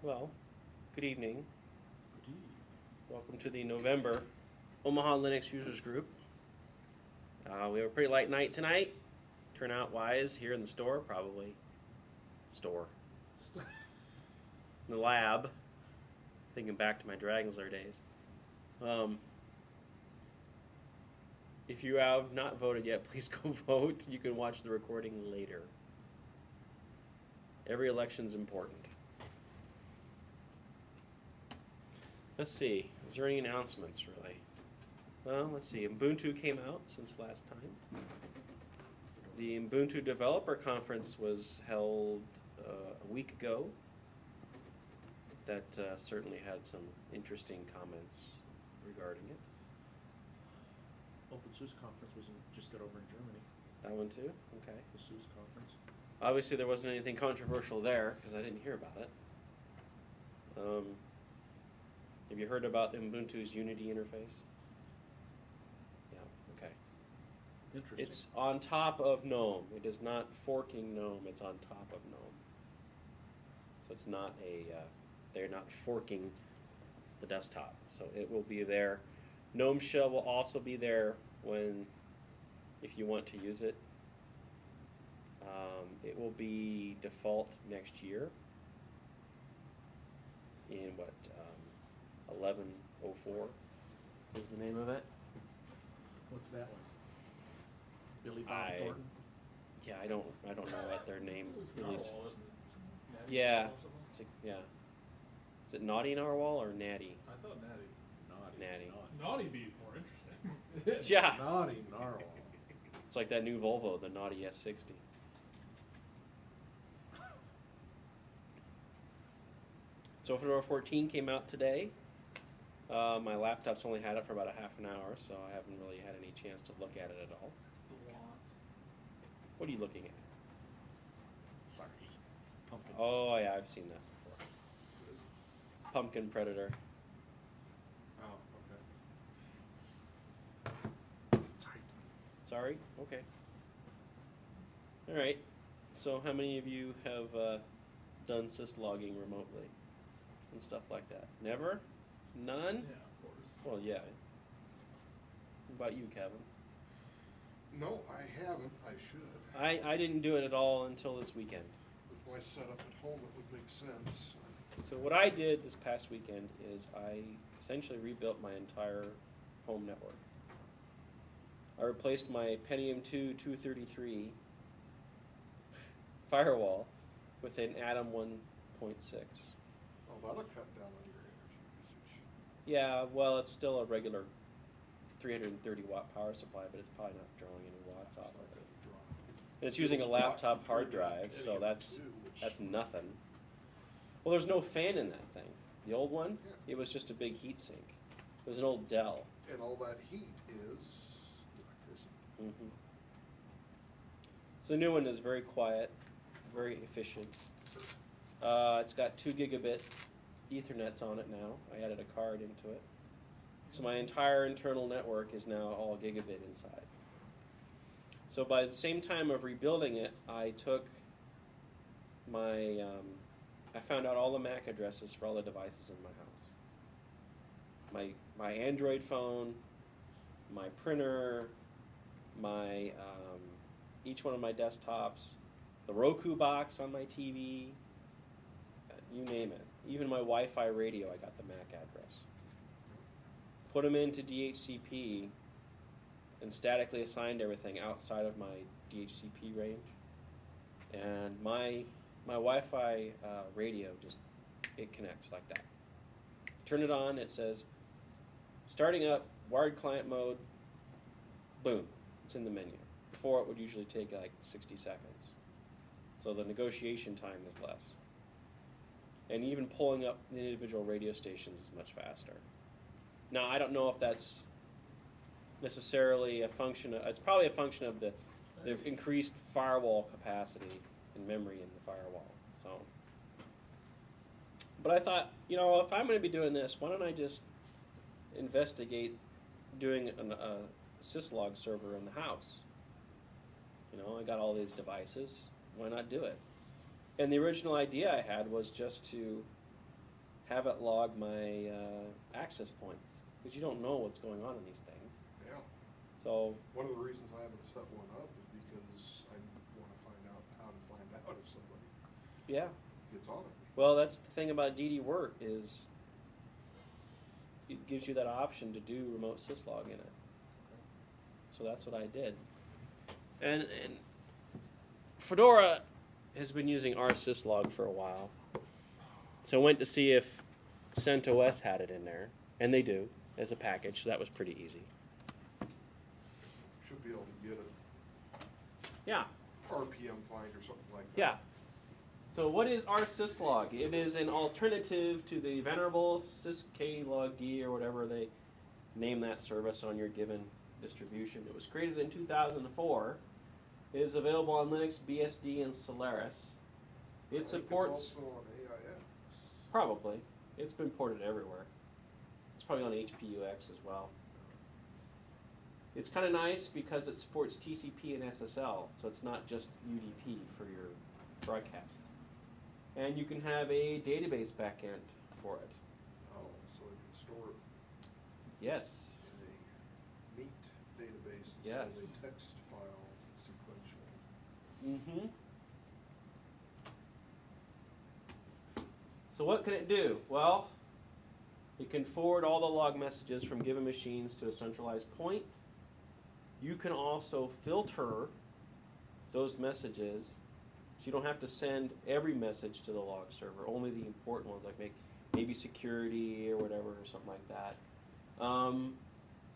Well, good evening. Good evening. Welcome to the November Omaha Linux Users Group. We have a pretty light night tonight. Turnout-wise, here in the store, probably. Store. In the lab. Thinking back to my Dragon's Lair days. If you have not voted yet, please go vote. You can watch the recording later. Every election's important. Let's see. Is there any announcements, really? Well, let's see. Ubuntu came out since last time. The Ubuntu Developer Conference was held a week ago. That certainly had some interesting comments regarding it. OpenSUSE conference just got over in Germany. That one too? Okay. The SUSE conference. Obviously there wasn't anything controversial there because I didn't hear about it. Have you heard about Ubuntu's Unity interface? Yeah, okay. Interesting. It's on top of GNOME. It is not forking GNOME, it's on top of GNOME. So it's not they're not forking the desktop. So it will be there. GNOME Shell will also be there if you want to use it. It will be default next year in 11.04 is the name of it. What's that one? Billy Bob Thornton? Yeah, I don't know what their name It's is. Narwhal, isn't it? Natty Yeah. Narwhal or something? Yeah. Is it Naughty Narwhal or Natty? I thought Natty. Natty. Naughty be more interesting. Yeah. Naughty Narwhal. It's like that new Volvo, the Naughty S60. So Fedora 14 came out today. My laptop's only had it for about a half an hour, so I haven't really had any chance to look at it at all. What are you looking at? Sorry. Pumpkin. Oh yeah, I've seen that before. Pumpkin Predator. Oh, okay. Sorry. Sorry? Okay. Alright. So how many of you have done syslogging remotely? And stuff like that? Never? None? Yeah, of course. Well, yeah. What about you, Kevin? No, I haven't. I should. I didn't do it at all until this weekend. With my setup at home, it would make sense. So what I did this past weekend is I essentially rebuilt my entire home network. I replaced my Pentium 2 233 firewall with an Atom 1.6. Oh, that'll cut down on your energy usage. Yeah, well, it's still a regular 330 watt power supply, but it's probably not drawing any watts off It's not of it. gonna draw. And it's using a It's laptop not hard compared to drive, so Pentium that's 2, which- that's nothing. Well, there's no fan in that thing. The old one, Yeah. it was just a big heat sink. It was an old Dell. And all that heat is electricity. Mm-hmm. So the new one is very quiet, very efficient. It's got 2 gigabit Ethernets on it now. I added a card into it. So my entire internal network is now all gigabit inside. So by the same time of rebuilding it, I took my, I found out all the MAC addresses for all the devices in my house. My Android phone, my printer, my each one of my desktops, the Roku box on my TV, you name it. Even my Wi-Fi radio, I got the MAC address. Put them into DHCP and statically assigned everything outside of my DHCP range. And my Wi-Fi radio it connects like that. Turn it on, it says, starting up, wired client mode, boom, it's in the menu. Before it would usually take like 60 seconds. So the negotiation time is less. And even pulling up the individual radio stations is much faster. Now, I don't know if that's necessarily a function of, it's probably a function of the increased firewall capacity and memory in the firewall. So, but I thought, if I'm going to be doing this, why don't I just investigate doing a syslog server in the house? I got all these devices. Why not do it? And the original idea I had was just to have it log my access points, because you don't know what's going on in these things. Yeah. So, One of the reasons I haven't set one up is because I want to find out how to find out if somebody yeah. gets on it. Well, that's the thing about DD Work is it gives you that option to do remote syslog in it. So that's what I did. And Fedora has been using rsyslog for a while. So I went to see if CentOS had it in there, and they do as a package. So that was pretty easy. Should be able to get Yeah. a RPM find or something like that. Yeah. So what is rsyslog? It is an alternative to the venerable syslog or whatever they name that service on your given distribution. It was created in 2004. It is available on Linux, BSD, and Solaris. I It think supports It's also on AIX. probably. It's been ported everywhere. It's probably on HPUX as well. It's kind of nice because it supports TCP and SSL, so it's not just UDP for your broadcast. And you can have a database backend for it. Oh, so it can store it Yes. in a meat database Yes. instead of a text file sequential. Mm-hmm. So what can it do? Well, it can forward all the log messages from given machines to a centralized point. You can also filter those messages, so you don't have to send every message to the log server, only the important ones, like maybe security or whatever, or something like that.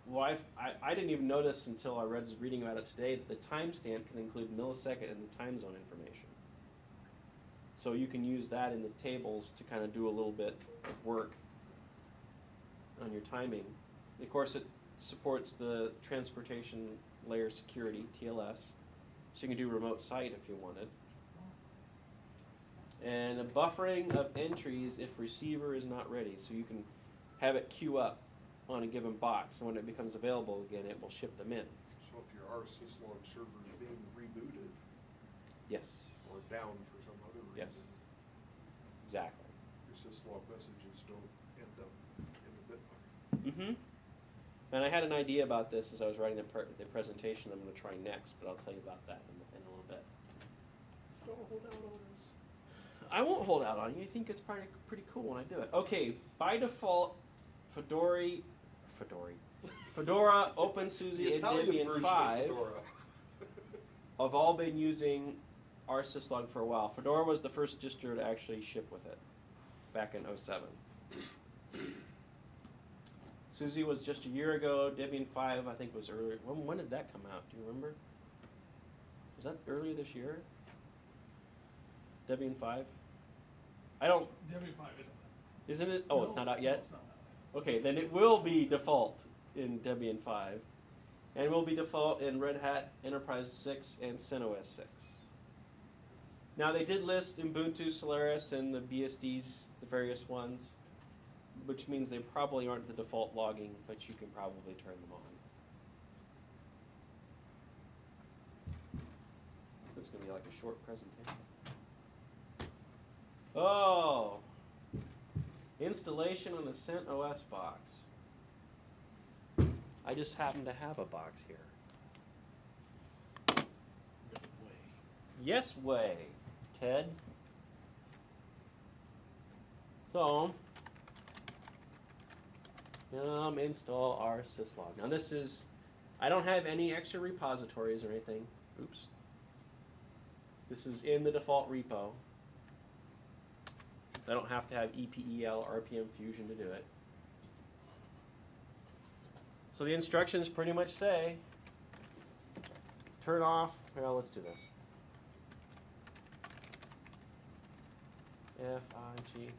Well, I didn't even notice until I was reading about it today that the timestamp can include millisecond and the time zone information. So you can use that in the tables to kind of do a little bit of work on your timing. Of course, it supports the transportation layer security, TLS, so you can do remote site if you wanted. And a buffering of entries if receiver is not ready, so you can have it queue up on a given box, and when it becomes available again, it will ship them in. So if your rsyslog server is being rebooted Yes. or down for some other reason, Yes. Exactly. your syslog messages don't end up in the bitbucket. Mm-hmm. And I had an idea about this as I was writing the presentation I'm going to try next, but I'll tell you about that in a little bit. Don't hold out on us. I won't hold out on you. I think it's pretty cool when I do it. Okay, by default, Fedora, OpenSUSE, The and Italian version Debian of 5 Fedora. have all been using rsyslog for a while. Fedora was the first distro to actually ship with it back in 2007. SUSE was just a year ago. Debian 5, I think, was earlier. When did that come out? Do you remember? Was that earlier this year? Debian 5? I don't. Debian 5 isn't. Isn't it? Oh, it's No, not out no, yet? it's not out yet. Okay, then it will be default in Debian 5. And will be default in Red Hat Enterprise 6 and CentOS 6. Now, they did list Ubuntu, Solaris, and the BSDs, the various ones, which means they probably aren't the default logging, but you can probably turn them on. This is going to be like a short presentation. Oh! Installation on a CentOS box. I just happen to have a box here. Yes way, Ted. So, install rsyslog. Now this is, I don't have any extra repositories or anything. Oops. This is in the default repo. I don't have to have EPEL or RPM Fusion to do it. So the instructions pretty much say, turn off, well, let's do this. FIG.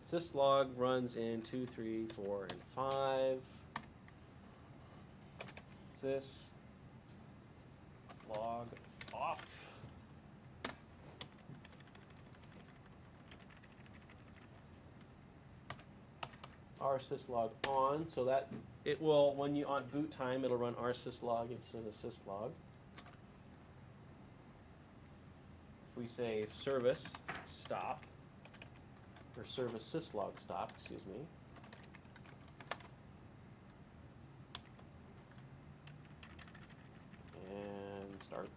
Syslog runs in 2, 3, 4, and 5. Syslog off. rsyslog on, so that it will, when you on boot time, it'll run rsyslog instead of syslog. If we say service stop, or service syslog stop, excuse me. And start.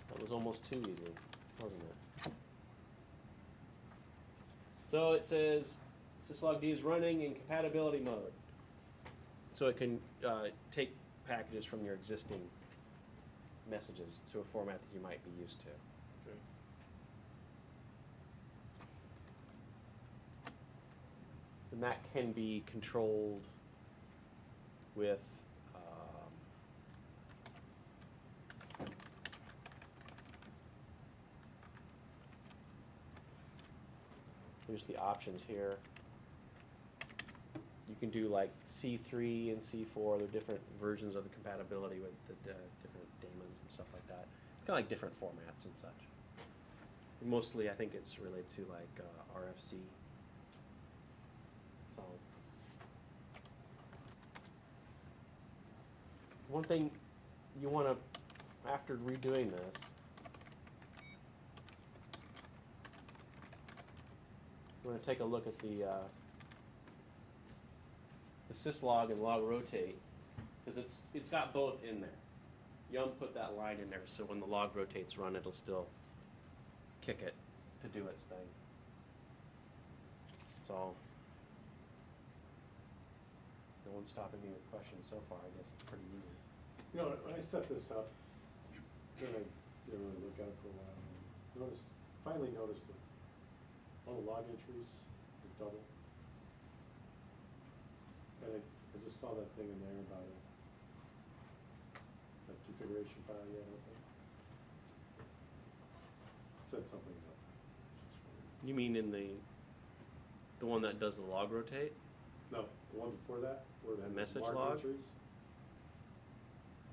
That was almost too easy, wasn't it? So it says syslog D is running in compatibility mode. So it can take packages from your existing messages to a format that you might be used to. Okay. And that can be controlled with here's the options here. You can do like C3 and C4. They're different versions of the compatibility with the different daemons and stuff like that. It's kind of like different formats and such. Mostly, I think it's related to like RFC. So, one thing you want to, after redoing this, you want to take a look at the syslog and log rotate, because it's got both in there. Yum put that line in there, so when the log rotates run, it'll still kick it to do its thing. So, no one's stopping me with questions so far. I guess it's pretty easy. You know, when I set this up, then I didn't really look at it for a while. And finally noticed that all the log entries are double. And I just saw that thing in there about it. That configuration file you had open. Said something about that. Which is weird. You mean in the one that does the log rotate? No, the one before that, where it had the Message mark log? entries.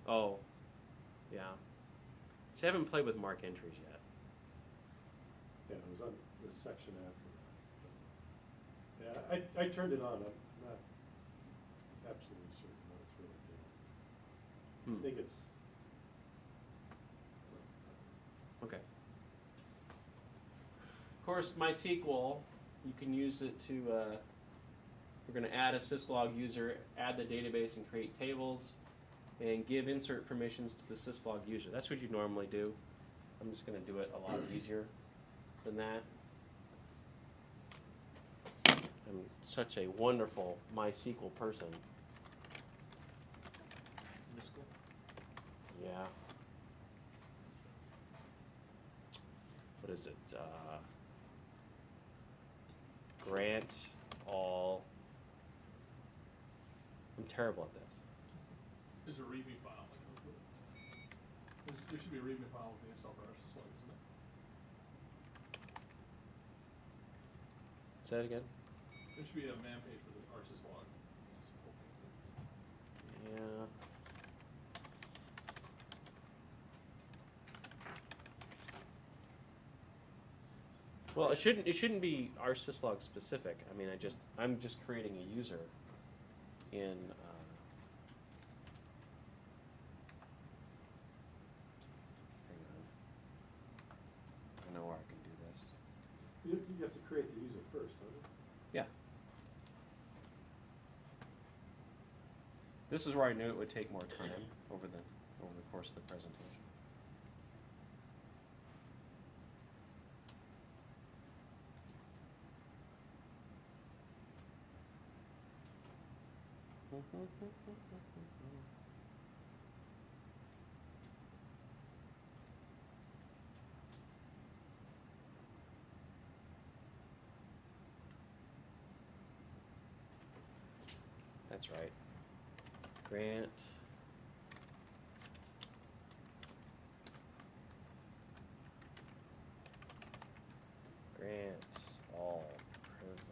Oh, yeah. See, I haven't played with mark entries yet. Yeah, it was on this section after that. Yeah, I turned it on. I'm not absolutely certain what it's really doing. I think it's. Okay. Of course, MySQL, you can use it to, we're going to add a syslog user, add the database and create tables, and give insert permissions to the syslog user. That's what you normally do. I'm just going to do it a lot easier than that. I'm such a wonderful MySQL person. Yeah. What is it? Grant all. I'm terrible at this. There's a README file that comes with it. There should be a README file with the install for rsyslog, isn't it? Say that again? There should be a man page for the rsyslog. This whole thing's there. Yeah. Well, it shouldn't be rsyslog specific. I mean, I'm just creating a user in. Hang on. I know where I can do this. You have to create the user first, don't you? Yeah. This is where I knew it would take more time over the course of the presentation. That's right. Grant. Grant all privileges.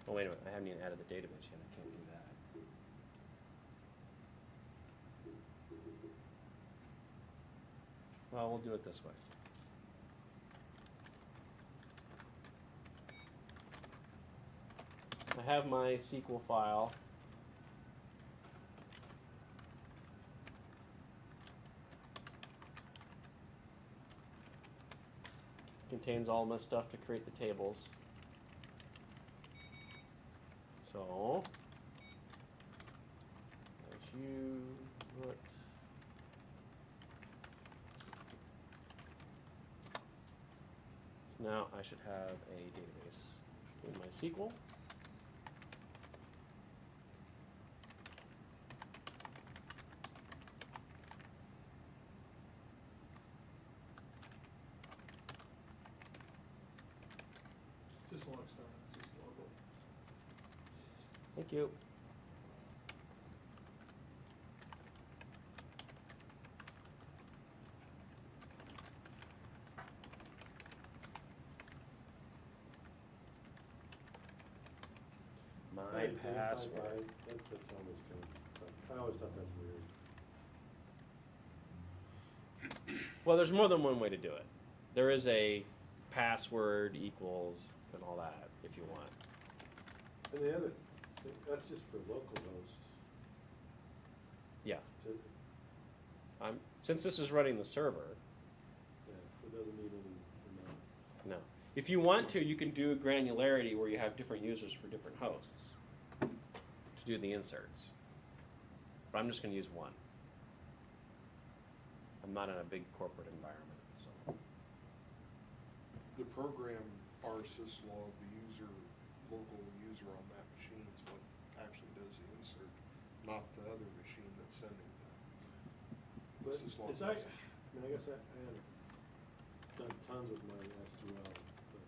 Oh, wait a minute. I haven't even added the database yet. I can't do that. Well, we'll do it this way. I have my SQL file. contains all my stuff to create the tables. So, as you look, so now I should have a database in MySQL. Syslog start, syslog. Thank you. My Identified password. by- That's always kind of, I always thought that's weird. Well, there's more than one way to do it. There is a password equals and all that if you want. And the other thing, that's just for local host. Yeah. To, Since this is running the server, yeah, so it doesn't need any, no. If you want to, you can do a granularity where you have different users for different hosts to do the inserts. But I'm just going to use one. I'm not in a big corporate environment, so. The program rsyslog, the user, local user on that machine is what actually does the insert, not the other machine that's sending the but syslog it's I message. mean, I guess I haven't done tons with my SQL, but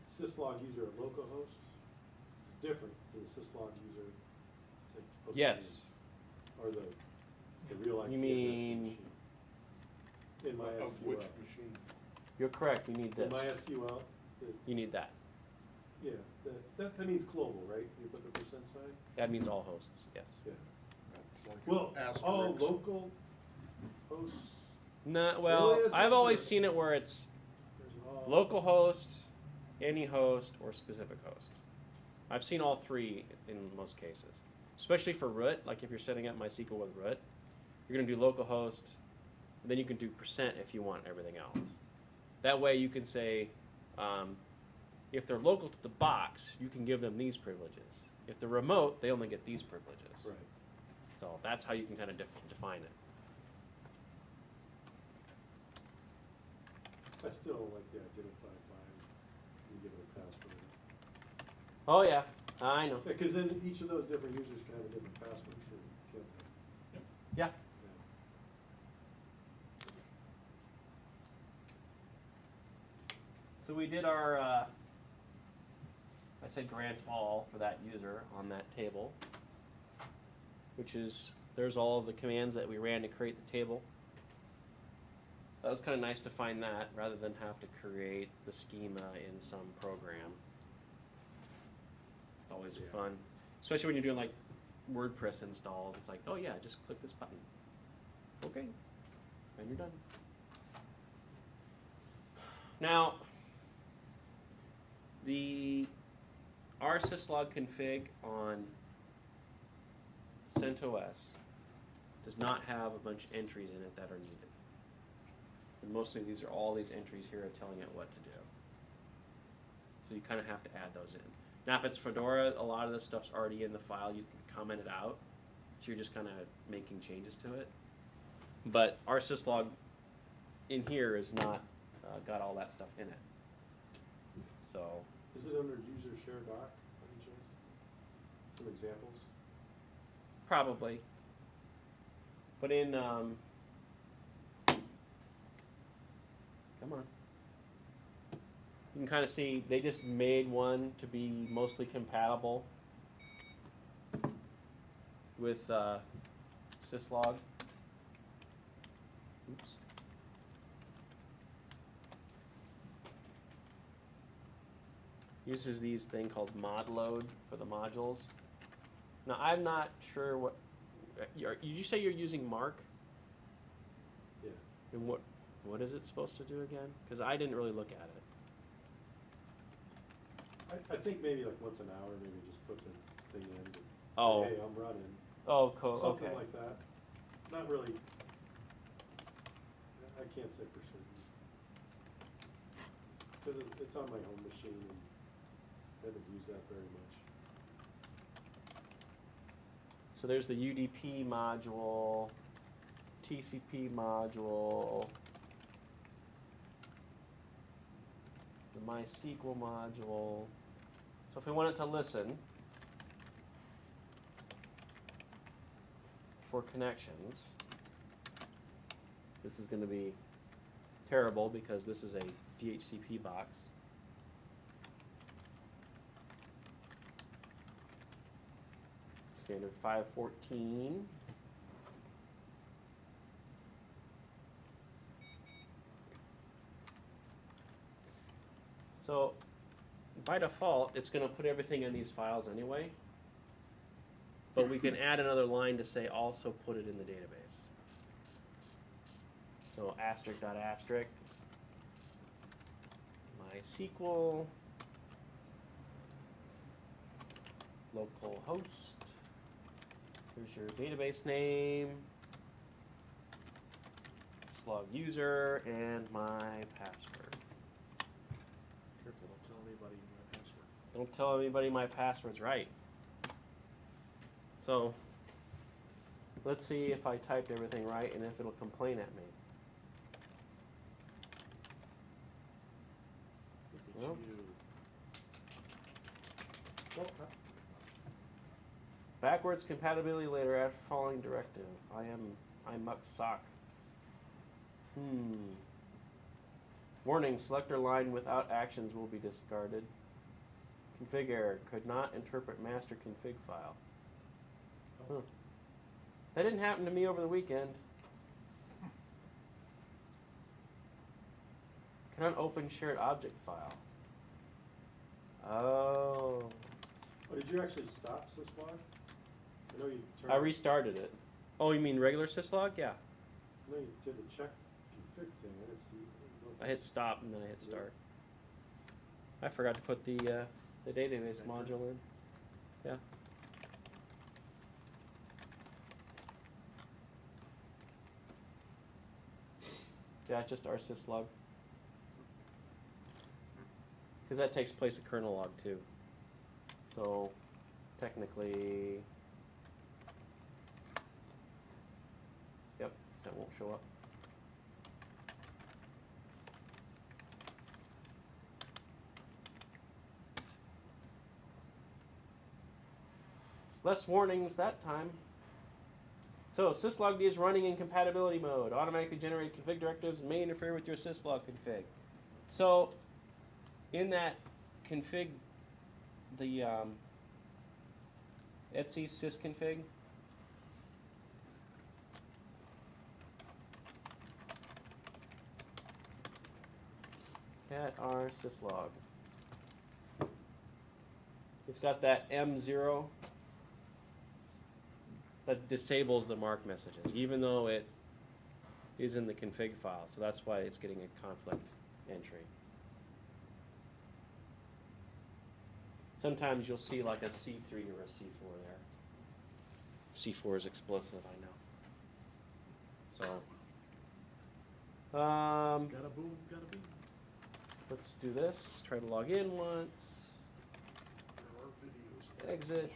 syslog user at localhost is different than the syslog user, say, supposed to be Yes. in- or the real IP You address of the mean- machine. In my Of which SQL. machine? You're correct, you need In this. my SQL, You need that. yeah, that means global, right? You put the percent sign? That means all hosts, yes. Yeah. That's like Well, an asterisk. all local hosts, Nah, well, Aliases I've always or- seen it where it's there's all. local host, any host, or specific host. I've seen all three in most cases. Especially for root, like if you're setting up MySQL with root, you're going to do localhost, and then you can do percent if you want everything else. That way you can say, if they're local to the box, you can give them these privileges. If they're remote, they only get these privileges. Right. So that's how you can kind of define it. I still don't like the identified by, you give it a password. Oh yeah, I know. Yeah, cause then each of those different users can have a different password too, can't they? Yeah. Yeah. So we did our, I said grant all for that user on that table, which is, there's all of the commands that we ran to create the table. That was kind of nice to find that rather than have to create the schema in some program. It's always Yeah. fun, especially when you're doing like WordPress installs. It's like, oh yeah, just click this button. Okay, and you're done. Now, the rsyslog config on CentOS does not have a bunch of entries in it that are needed. And mostly these are all these entries here telling it what to do. So you kind of have to add those in. Now if it's Fedora, a lot of this stuff's already in the file. You can comment it out. So you're just kind of making changes to it. But rsyslog in here is not got all that stuff in it. So Is it under user share doc, by any chance? Some examples? probably. But in come on. You can kind of see they just made one to be mostly compatible with syslog. Oops. Uses these thing called mod load for the modules. Now I'm not sure what. Did you say you're using Mark? Yeah. And what is it supposed to do again? Because I didn't really look at it. I think maybe like once an hour, maybe just puts a thing in and say, Oh. hey, I'm running. Oh, cool. Something Okay. like that. Not really, I can't say for certain. Cause it's on my home machine and I haven't used that very much. So there's the UDP module, TCP module, the MySQL module. So if we want it to listen for connections, this is going to be terrible because this is a DHCP box. Standard 514. So by default, it's going to put everything in these files anyway. But we can add another line to say also put it in the database. So asterisk dot asterisk, MySQL, local host. Here's your database name, syslog user, and my password. Careful, don't tell anybody my password. Don't tell anybody my password's right. So let's see if I typed everything right and if it'll complain at me. Look at Well. you. Backwards compatibility later after following directive. I muck sock. Warning, selector line without actions will be discarded. Config error, could not interpret master config file. Huh. That didn't happen to me over the weekend. Cannot open shared object file. Oh. Oh, did you actually stop syslog? I know you turned. I restarted it. Oh, you mean regular syslog? Yeah. I know you did the check config thing. I didn't see. I hit stop and then I hit start. I forgot to put the database module in. Yeah. Yeah, just rsyslog. Because that takes place of kernel log too. So technically, yep, that won't show up. Less warnings that time. So syslog is running in compatibility mode. Automatically generate config directives and may interfere with your syslog config. So in that config, the etc sysconfig, cat r syslog. It's got that M0 that disables the mark messages, even though it is in the config file. So that's why it's getting a conflict entry. Sometimes you'll see like a C3 or a C4 there. C4 is explosive, I know. So, Gotta boom, gotta boom. let's do this. Try to log in once. There are videos. Exit.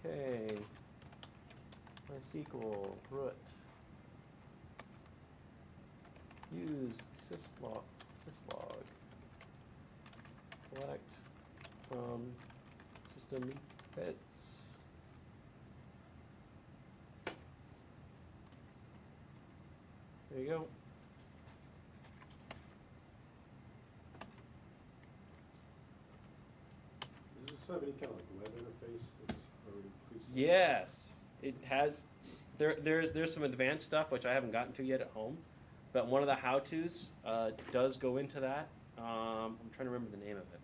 Okay. MySQL root. Use syslog. Select from system bits. There you go. Does this have any kind of like web interface that's already preset? Yes, it has. There's some advanced stuff which I haven't gotten to yet at home, but one of the how-tos does go into that. I'm trying to remember the name of it.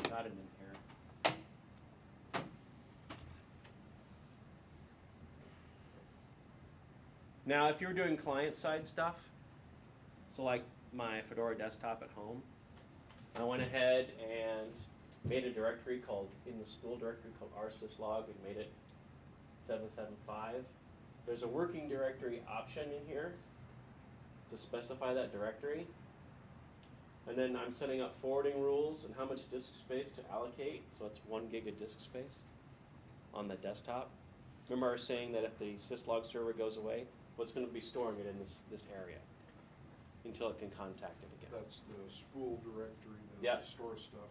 Got it in here. Now, if you're doing client-side stuff, so like my Fedora desktop at home, I went ahead and made a directory called, in the school directory called rsyslog, and made it 775. There's a working directory option in here to specify that directory. And then I'm setting up forwarding rules and how much disk space to allocate. So it's 1 gig of disk space on the desktop. Remember I was saying that if the syslog server goes away, what's going to be storing it in this area until it can contact it again. That's the spool directory that Yep. stores stuff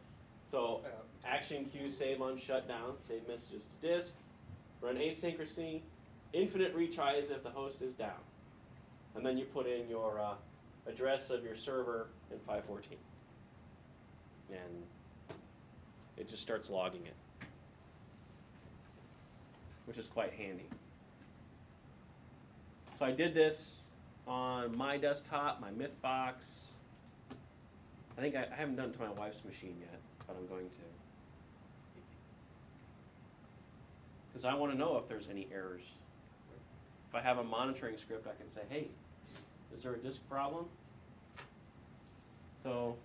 So at. action queue save on shutdown, save messages to disk, run asynchronously, infinite retries if the host is down. And then you put in your address of your server in 514. And it just starts logging it, which is quite handy. So I did this on my desktop, my MythBox. I think I haven't done it to my wife's machine yet, but I'm going to. Because I want to know if there's any errors. If I have a monitoring script, I can say, hey, is there a disk problem? So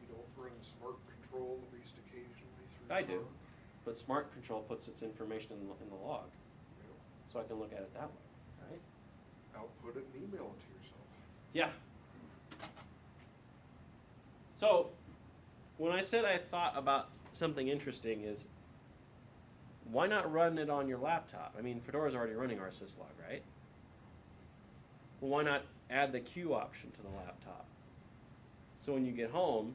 You don't run smart control at least occasionally through. I do. Cron? But Smart Control puts its information in the log, You so I can look at it that way, right? know, output it and email it to yourself. Yeah. So, when I said I thought about something interesting is, why not run it on your laptop? I mean, Fedora's already running rsyslog, right? Well, why not add the queue option to the laptop? So when you get home,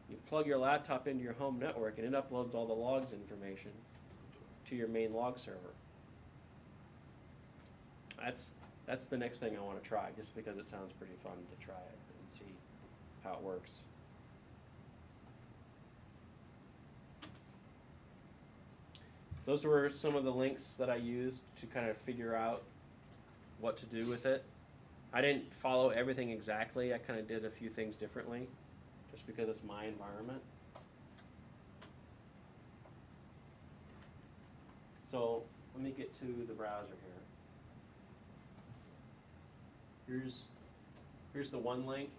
you plug your laptop into your home network and it uploads all the logs information to your main log server. That's the next thing I want to try, just because it sounds pretty fun to try it and see how it works. Those were some of the links that I used to kind of figure out what to do with it. I didn't follow everything exactly. I kind of did a few things differently, just because it's my environment. So let me get to the browser here. Here's the one link.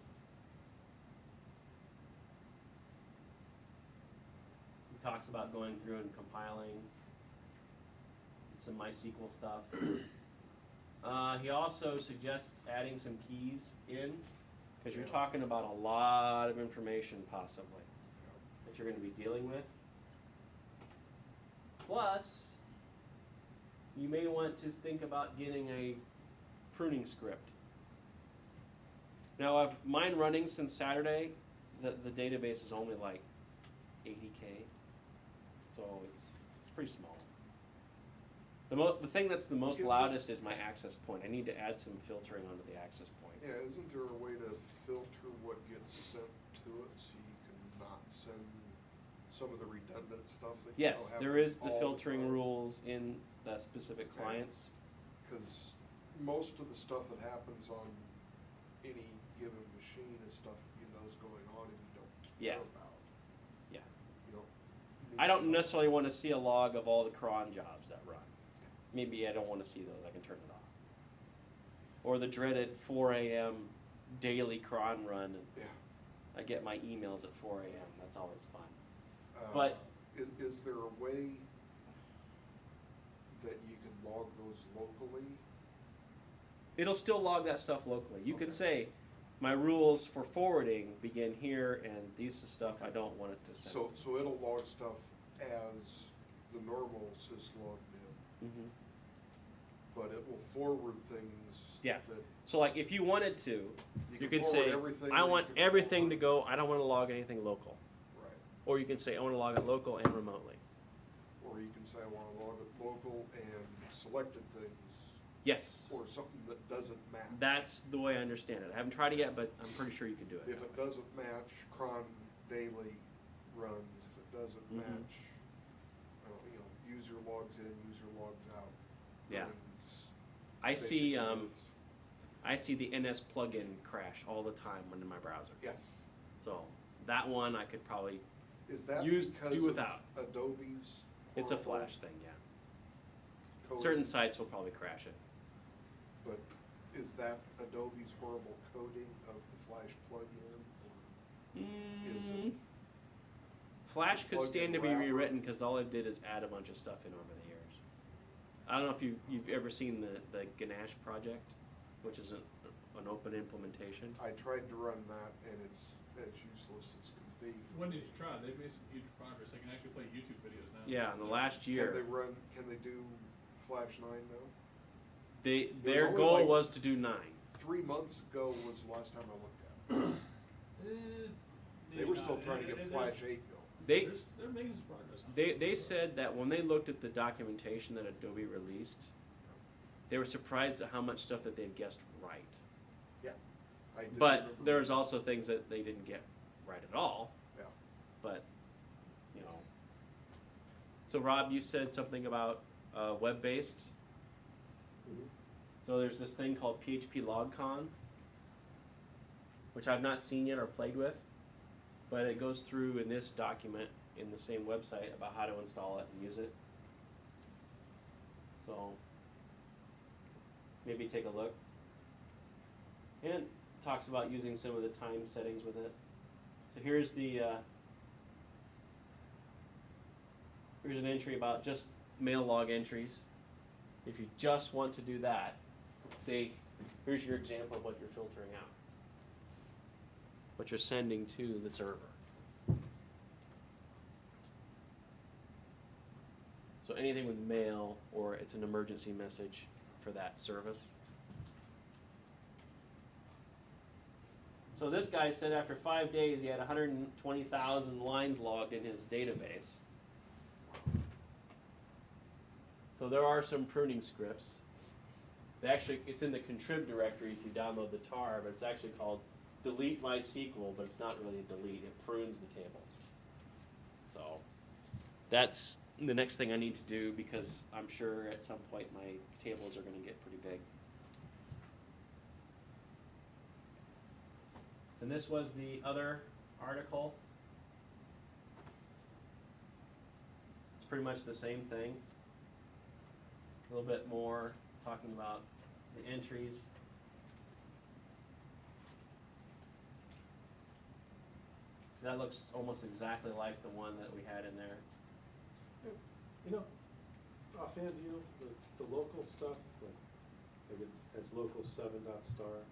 He talks about going through and compiling some MySQL stuff. He also suggests adding some keys in, because you're talking about a lot of information possibly that you're going to be dealing with. Plus, you may want to think about getting a pruning script. Now, I've mine running since Saturday. The database is only like 80K, so it's pretty small. The thing that's the most loudest is my access point. I need to add some filtering onto the access point. Yeah, isn't there a way to filter what gets sent to it so you can not send some of the redundant stuff that Yes, you know there is the happens all filtering time? rules in the specific clients. Because most of the stuff that happens on any given machine is stuff that you know is going on and you don't care Yeah. about. Yeah. You don't. I don't necessarily want to see a log of all the cron jobs that run. Maybe I don't want to see those. I can turn it off. Or the dreaded 4 a.m. daily cron run. And Yeah. I get my emails at 4 a.m. That's always fun. But- Is there a way that you can log those locally? It'll still log that stuff locally. You can Okay. say, my rules for forwarding begin here, and these is stuff I don't want it to send. So it'll log stuff as the normal syslog did, Mhm. but it will forward things Yeah. that So like if you wanted to, you can could forward say, everything I or you want can everything to forward- go, I don't want to log anything local. Right. Or you can say, I want to log it local and remotely. Or you can say I wanna log it local and selected things, Yes. or something that doesn't match. That's the way I understand it. I haven't tried it yet, but I'm pretty sure you can do it. If that it way. doesn't match cron daily runs, if it doesn't Mhm. match, user logs in, user logs out. Yeah. things, I see basically is- I see the NS plugin crash all the time in my browser. Yes. So that one I could probably, Is that Use- because do of without. Adobe's? it's a horrible Flash thing, yeah. coding? Certain sites will probably crash it. But is that Adobe's horrible coding of the Flash plugin? Is it Flash could plug-in stand to be wrapper? rewritten because all it did is add a bunch of stuff in over the years. I don't know if you've ever seen the Ganesh project, which is a an open implementation. I tried to run that and it's as useless as can be. When did you try? They've made some huge progress. They can actually play YouTube videos now. Yeah, in the last Can year, they do Flash 9 now? their only goal like- was to do 9. 3 months ago was the last time I looked at it. They were still trying to get Flash 8 going. They're making some progress. Huh? They said that when they looked at the documentation that Adobe released, they were surprised at how much stuff that they had guessed right. Yeah. I did But remember there's that. also things that they didn't get right at all. Yeah. But, you know. So Rob, you said something about web-based. Mhm. So there's this thing called PHP LogCon, which I've not seen yet or played with, but it goes through in this document in the same website about how to install it and use it. So maybe take a look. And it talks about using some of the time settings with it. So here's the here's an entry about just mail log entries. If you just want to do that, say, here's your example of what you're filtering out, what you're sending to the server. So anything with mail or it's an emergency message for that service. So this guy said after 5 days he had 120,000 lines logged in his database. So there are some pruning scripts. They actually, it's in the contrib directory if you download the tar, but it's actually called delete MySQL, but it's not really a delete. It prunes the tables. So that's the next thing I need to do because I'm sure at some point my tables are going to get pretty big. And this was the other article. It's pretty much the same thing. A little bit more talking about the entries. So that looks almost exactly like the one that we had in there. You know, offhand, you know, the local stuff, like it has local 7.star.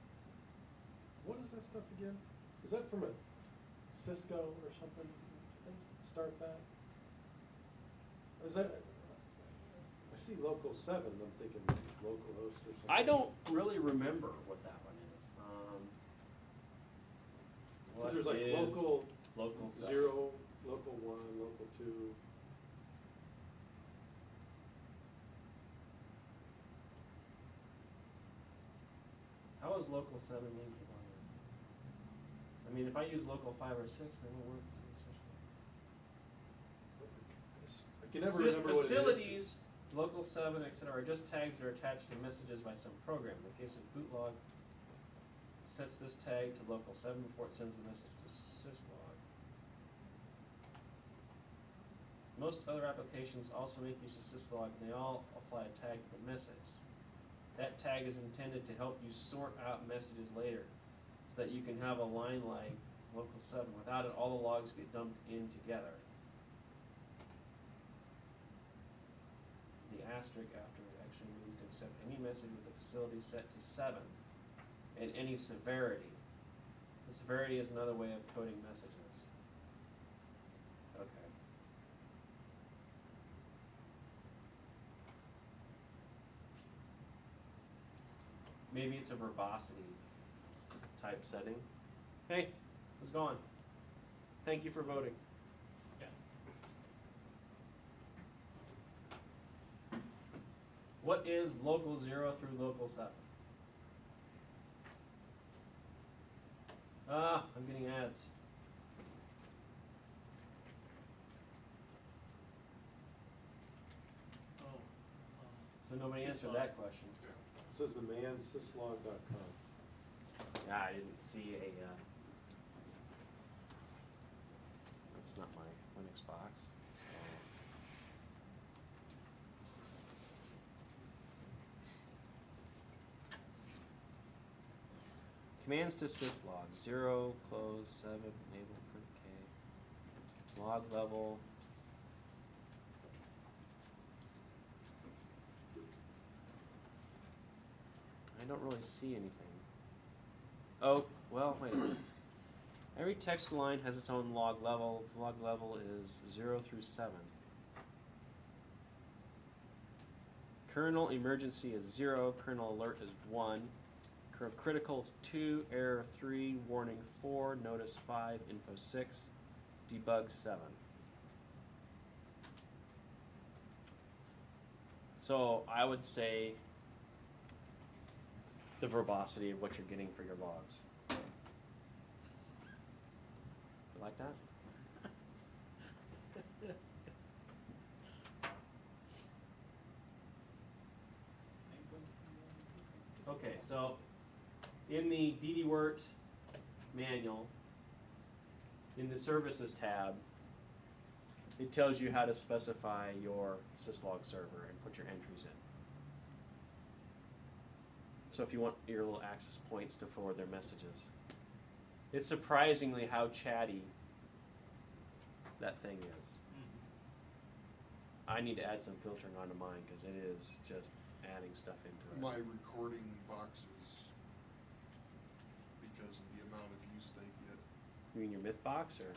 What is that stuff again? Is that from a Cisco or something? Did they start that? Or is that, I see local 7, I'm thinking localhost or something. I don't really remember what that one is. What Because there's like is local stuff? 0, local 1, local 2. How is local 7 linked to one? I mean, if I use local 5 or 6, then it'll work. I can never remember what it is. Facilities, local 7, etc. are just tags that are attached to messages by some program. In the case of bootlog, sets this tag to local 7 before it sends the message to syslog. Most other applications also make use of syslog, and they all apply a tag to the message. That tag is intended to help you sort out messages later, so that you can have a line like local 7. Without it, all the logs get dumped in together. The asterisk after it actually means to accept any message with the facility set to 7 and any severity. The severity is another way of coding messages. Okay. Maybe it's a verbosity type setting. Hey, how's it going? Thank you for voting. Yeah. What is local 0 through local 7? Ah, I'm getting ads. Oh. So nobody answered Syslog. that question. It says the man syslog.com. Yeah, I didn't see a. That's not my Linux box. So. Commands to syslog: 0, close, 7, enable, print K, log level. I don't really see anything. Oh, well, wait. Every text line has its own log level. The log level is 0 through 7. Kernel emergency is 0. Kernel alert is 1. Critical is 2. Error 3. Warning 4. Notice 5. Info 6. Debug 7. So I would say the verbosity of what you're getting for your logs. You like that? Okay, so in the DDWort manual, in the services tab, it tells you how to specify your syslog server and put your entries in. So if you want your little access points to forward their messages. It's surprisingly how chatty that thing is. I need to add some filtering onto mine because it is just adding stuff into it. My recording boxes, because of the amount of use they get. You mean your myth box or?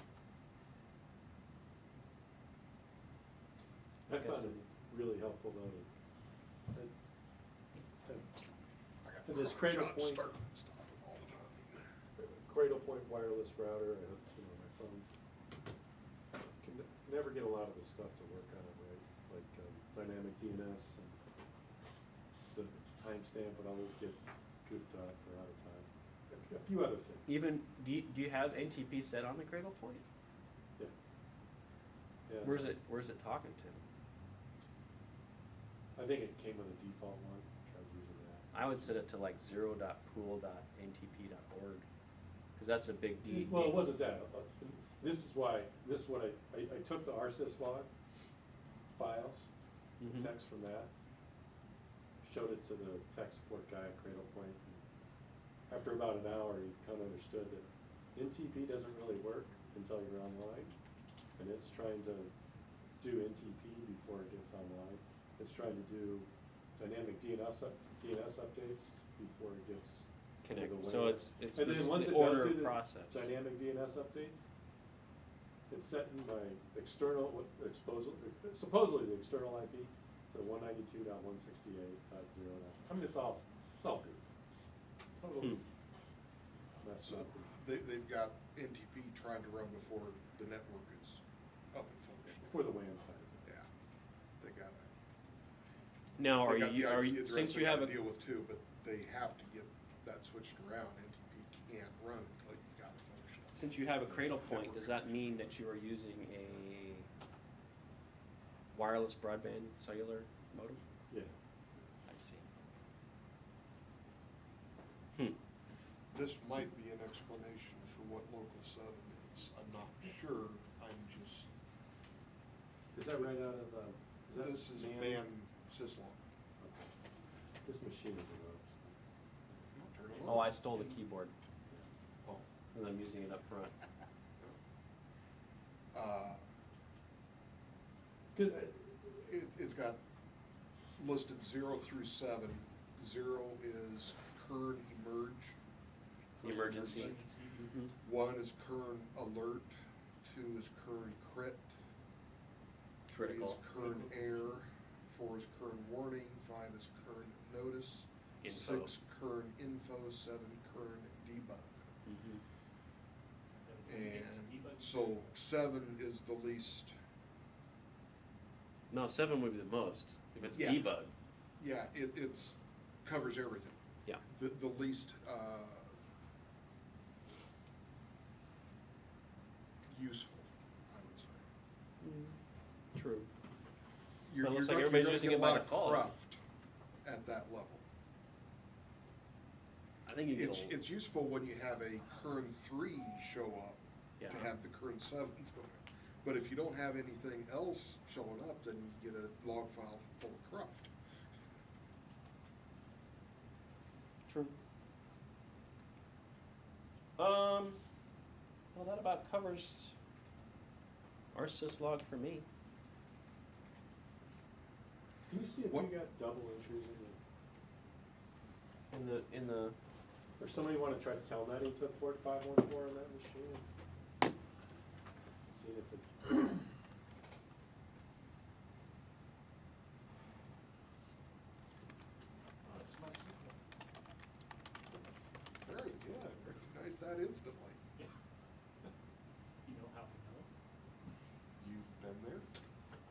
I found it really helpful though to this Cradle John Point, starting and stopping all the time. Cradle Point wireless router, I hook, my phone. Can never get a lot of the stuff to work on it right, like dynamic DNS and the timestamp would always get goofed up or out of time. A few other things. Even, do you have NTP set on the Cradle Point? Yeah. Yeah. Where's it talking to? I think it came with a default one. Tried using that. I would set it to like 0.pool.ntp.org because that's a big D. Well, it wasn't that. This is what I took the rsyslog files, Mhm. text from that, showed it to the tech support guy at Cradle Point. And after about an hour, he kind of understood that NTP doesn't really work until you're online, and it's trying to do NTP before it gets online. It's trying to do dynamic DNS updates before it gets Connect. to the So WAN. it's And then this, once the it does order do of the process. dynamic DNS updates, it's setting my external, supposedly the external IP to 192.168.0. I mean, it's all good. Totally messed So up. they've got NTP trying to run before the network is up and functional. Before the WAN side. Yeah, they got it. Now, They got the IP you address since they you have gotta a deal with too, but they have to get that switched around. NTP can't run until you got it functional. since you have a Cradle Point, Network does that connection. mean that you are using a wireless broadband cellular modem? Yeah. I see. This might be an explanation for what local 7 is. I'm not sure. I'm just, Is that right out of, this is man syslog. Okay. This machine is a rope. Turn it Oh, on. I stole the keyboard Oh. and I'm using it up front. It's got listed 0 through 7. 0 is kern emerge. Emergency. Mm-hmm. 1 is kern alert. 2 is kern crit. 3 is Critical. kern error. 4 is kern warning. 5 is kern notice. Info. 6 kern info. 7 kern debug. Mhm. And so 7 is the least. No, 7 would be the most if it's Yeah. debug. Yeah, it's covers everything. Yeah. The least useful, I would say. True. You're, But it looks you're like gonna- everybody's you're using gonna it by get a lot of default. cruft at that level. I think you get It's useful when you have a kern 3 show up yeah. to have the kern 7s going. But if you don't have anything else showing up, then you get a log file full of cruft. True. Well, that about covers our syslog for me. Can you see if What- you got double entries in In the Or somebody wanna try telnetting to port 514 on that machine? See if it. Oh, it's my signal. Very good, recognize that instantly. Yeah. You know how to know? You've been there?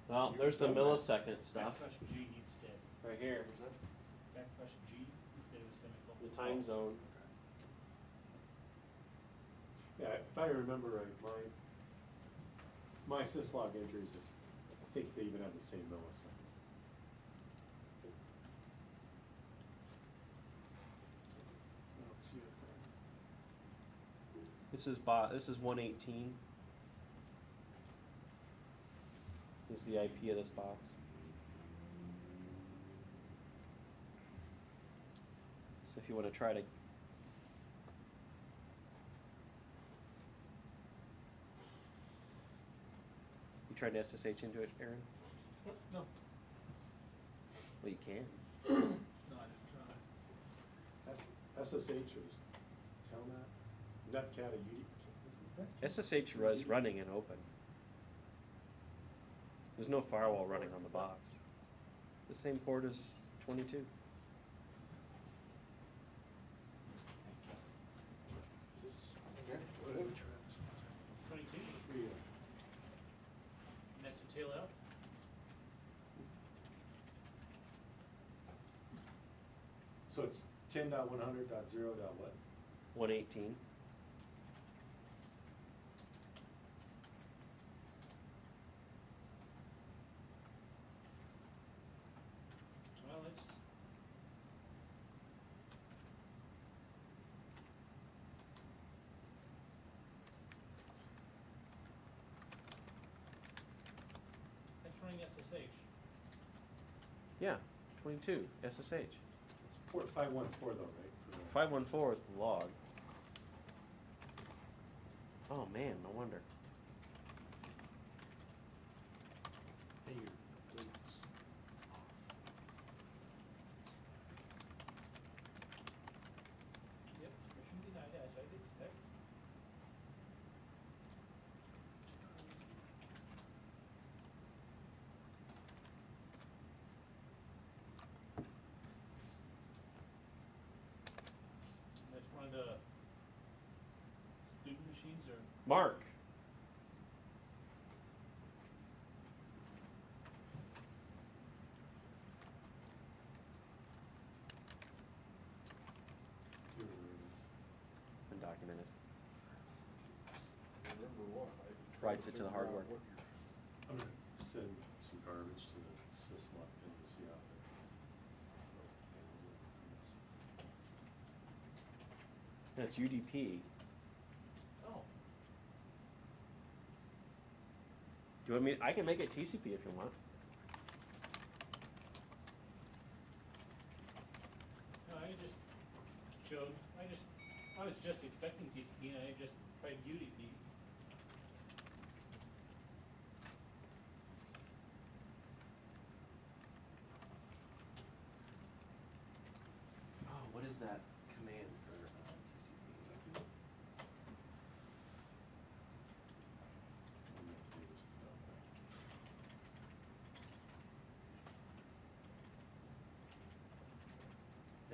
Well, You've there's the done that. millisecond stuff Backslash G instead. right here. Was that? Backslash G instead of a semicolon. The time zone. Okay. Yeah, if I remember right, my syslog entries, I think they even have the same millisecond. I don't see it there. This is 118. Is the IP of this box. So if you want to try to tried to SSH into it, Aaron? No. Well, you can. No, I didn't try. SSH is telnet, netcat a UD. SSH was running and open. There's no firewall running on the box. The same port as 22. Okay, go ahead. 22? Free, And that's your tail out? So it's 10.100.0. What? 118. Well, it's. That's running SSH. Yeah, 22 SSH. It's port 514 though, right? For the- 514 is the log. Oh man, no wonder. Hey, your dates. Yep, permission denied, as I'd expect. That's one of the student machines or? Mark. Undocumented. Remember what? I tried Writes it to the figure out hardware. what your- I'm gonna send some garbage to the syslog thing to see how they That's UDP. Oh. Do you want me? I can make it TCP if you want. No, I just showed, I was just expecting TCP and I just tried UDP. Oh, what is that command for TCP?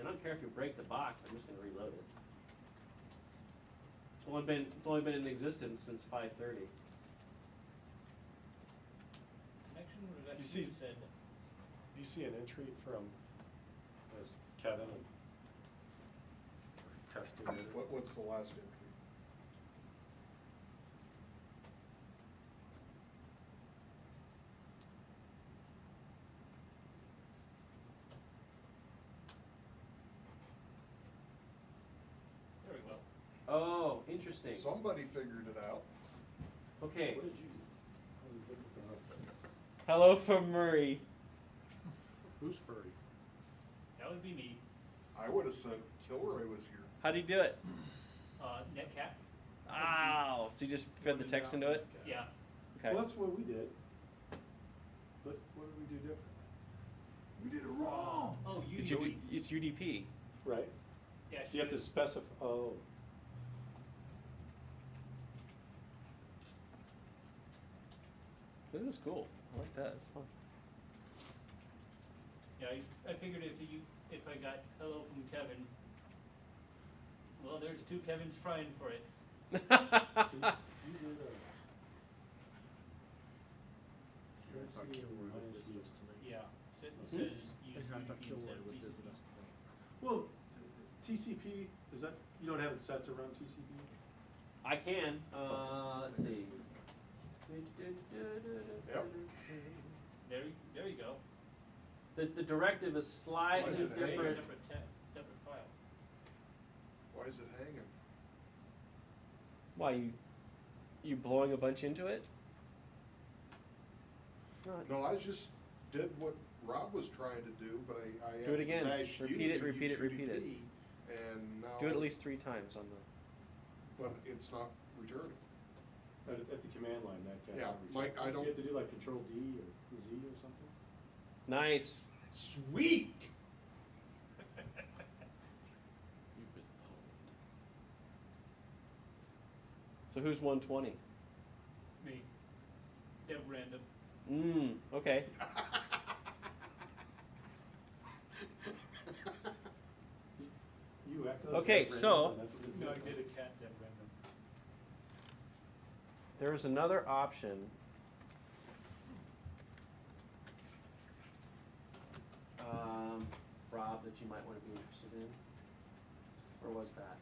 I don't care if you break the box. I'm just going to reload it. It's only been in existence since 5:30. Connection was You see- said, Do you see an entry from as Kevin and testing it? What's the last entry? there we go. Oh, interesting. Somebody figured it out. Okay. What did you do? How was it different than our- Hello from Murray. Who's furry? That would be me. I would have said Kilroy was here. How do you do it? Netcat? Ow! So you just fed the text into it? Yeah. Okay. Well, that's what we did. But what did we do different? We did it wrong. Oh, Did you do, it's UDP. Right. Dash You have to U. specify, oh. This is cool. I like that. It's fun. Yeah, I figured if I got hello from Kevin, well, there's two Kevins trying for it. So you did I thought Kilroy would visit us tonight. Yeah, so it Hmm. says use I thought UDP Kilroy instead of would TCP. visit us tonight. Well, TCP, is that, you don't have it set to run TCP? I can. Let's see. Yep. There you go. The directive is Why slightly is it hanging? different. Separate file. Why is it hanging? Why you blowing a bunch into it? It's not. No, I just did what Rob was trying to do, but I Do it added again. dash U Repeat it, to repeat use it, repeat it. UDP, and now. Do it at least 3 times on the. But it's not returning. At the command line, that counts. Yeah, as Mike, return. I Do don't- you have to do like Control D or Z or something? Nice. Sweet! You've been pwned. So who's 120? Me. Dev random. Okay. You echo. Okay, that so- random, that's what it No, I did. did a cat dev random. There's another option. Rob, that you might want to be interested in. Or was that?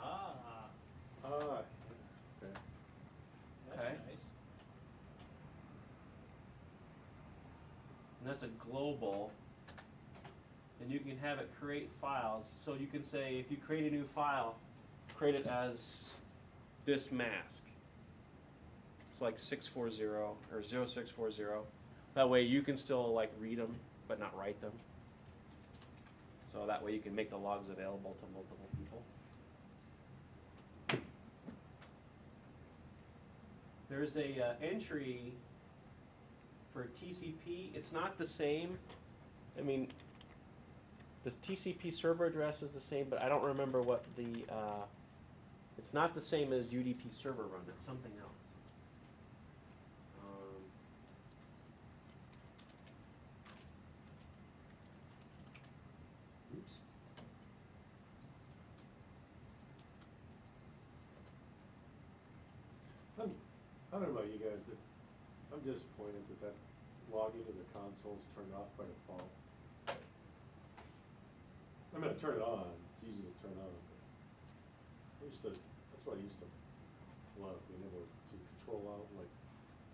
Ah, Ah, yeah, okay. that's Okay. nice. And that's a global. And you can have it create files. So you can say, if you create a new file, create it as this mask. It's like 640 or 0640. That way you can still like read them, but not write them. So that way you can make the logs available to multiple people. There's a entry for TCP. It's not the same. I mean, the TCP server address is the same, but I don't remember what the. It's not the same as UDP server run. It's something else. Oops. I don't know about you guys, but I'm disappointed that logging to the console's turned off by default. I'm gonna turn it on, it's easy to turn on, but that's what I used to love, being able to control out like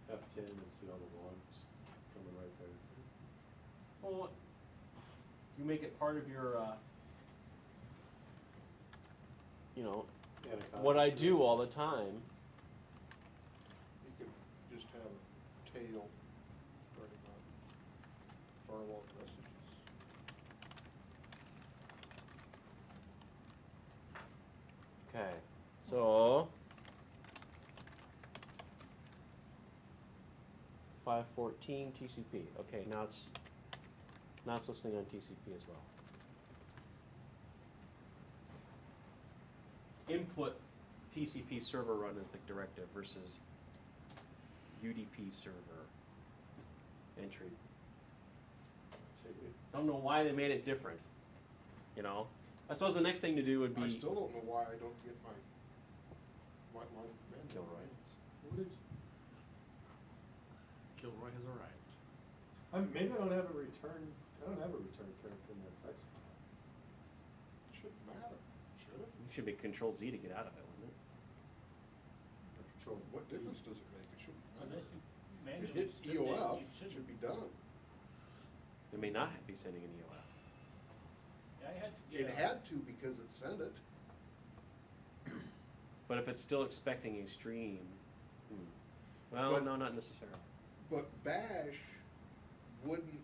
F10 and see all the logs coming right there. Well, you make it part of your. Anaconda What I storage. do all the time. You could just have a tail running on far long messages. Okay, so 514 TCP. Okay, now it's listening on TCP as well. Input TCP server run is the directive versus UDP server entry. Don't know why they made it different. I suppose the next thing to do would be. I still don't know why I don't get my manual Kilroy. names. What is, Kilroy has arrived. maybe I don't have a return character in that text file. Shouldn't matter, should it? You should be Control Z to get out of it, wouldn't it? Or control What D. difference does it make? It shouldn't Unless matter. you It manually hits send it, EOF, you it should. should be done. It may not be sending an EOF. Yeah, I had to It get had to because it sent it. But if it's still expecting a stream, well, But- no, not necessarily. But Bash wouldn't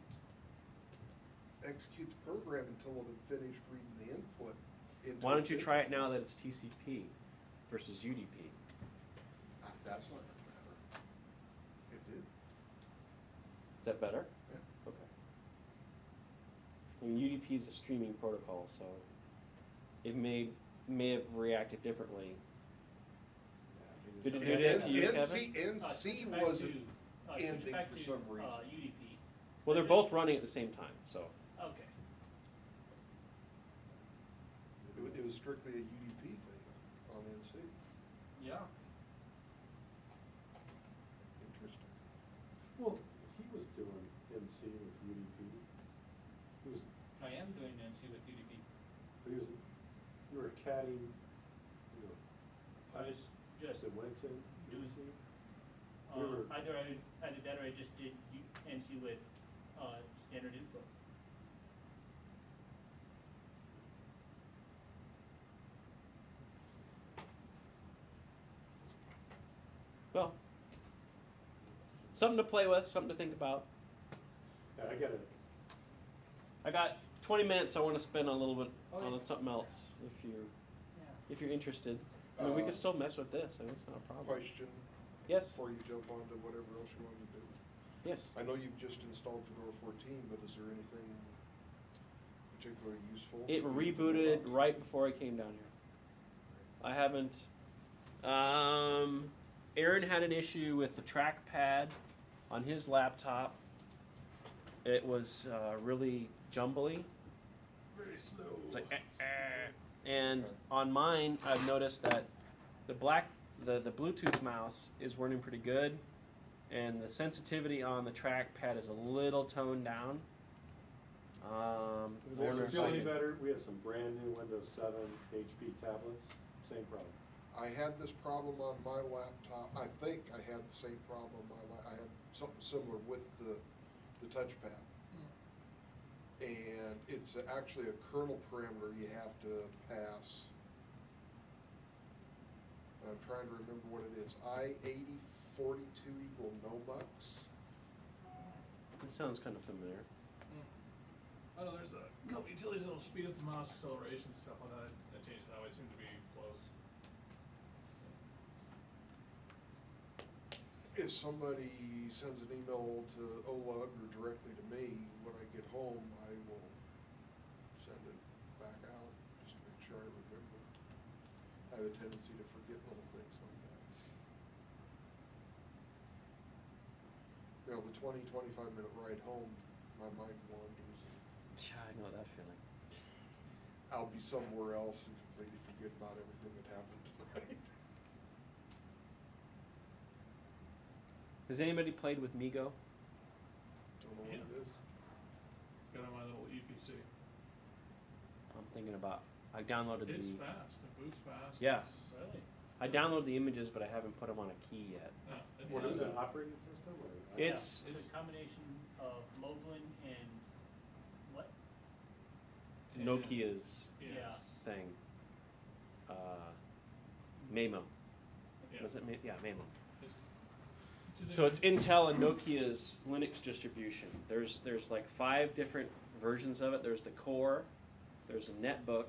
execute the program until it had finished reading the input. into Why don't you its try it input. now that it's TCP versus UDP? That's not gonna matter. Is that better? Yeah. Okay. I mean, UDP is a streaming protocol, so it may have reacted differently. Did it do that to you, Kevin? NC wasn't ending for some reason. UDP. Well, they're both running at the same time, so. Okay. It was strictly a UDP thing on NC. Yeah. Interesting. Well, he was doing NC with UDP. He was, I am doing NC with UDP. you were caddying, I was just, that went to NC? We were- either I did that or I just did NC with, standard input. Well, something to play with, something to think about. Yeah, I got it. I got 20 minutes I want to spend on a little bit Oh, on yeah. something else Yeah. if you're interested. I mean, we could still mess with this. I mean, it's not a problem. Question Yes. before you jump on to whatever else you want to do. Yes. I know you've just installed Fedora 14, but is there anything particularly useful? It that you can rebooted do? right before I came down here. I haven't. Aaron had an issue with the trackpad on his laptop. It was really jumbly. Very slow. It's like, and on mine, I've noticed that the Bluetooth mouse is running pretty good, and the sensitivity on the trackpad is a little toned down. I Does wonder it if feel I any could- better? We have some brand new Windows 7 HP tablets, same problem. I had this problem on my laptop. I think I had the same problem on my I had something similar with the touchpad. And it's actually a kernel parameter you have to pass. And I'm trying to remember what it is. I8042 equal no bucks. It sounds kind of familiar. I know there's a couple utilities that'll speed up the mouse acceleration and stuff like that. That changes always seem to be close. If somebody sends an email to OLUG or directly to me, when I get home, I will send it back out, just to make sure I remember. I have a tendency to forget little things like that. You know, the 20-25 minute ride home, my mind wanders, and Yeah, I know that feeling. I'll be somewhere else and completely forget about everything that happened tonight. Has anybody played with Migo? Don't know what it is. Got on my little EPC. I'm thinking about. I downloaded It's the. fast. It boots fast. Yeah. It's, Really? I downloaded the images, but I haven't put them on a key yet. no, it's What Is is it it? an operating system or? It's- It's a combination of Moblin and what? And Nokia's Yeah. thing. Mamo. Yeah. Was it? Yeah, Mamo. It's So it's Intel and Nokia's Linux distribution. There's like 5 different versions of it. There's the Core, there's a netbook,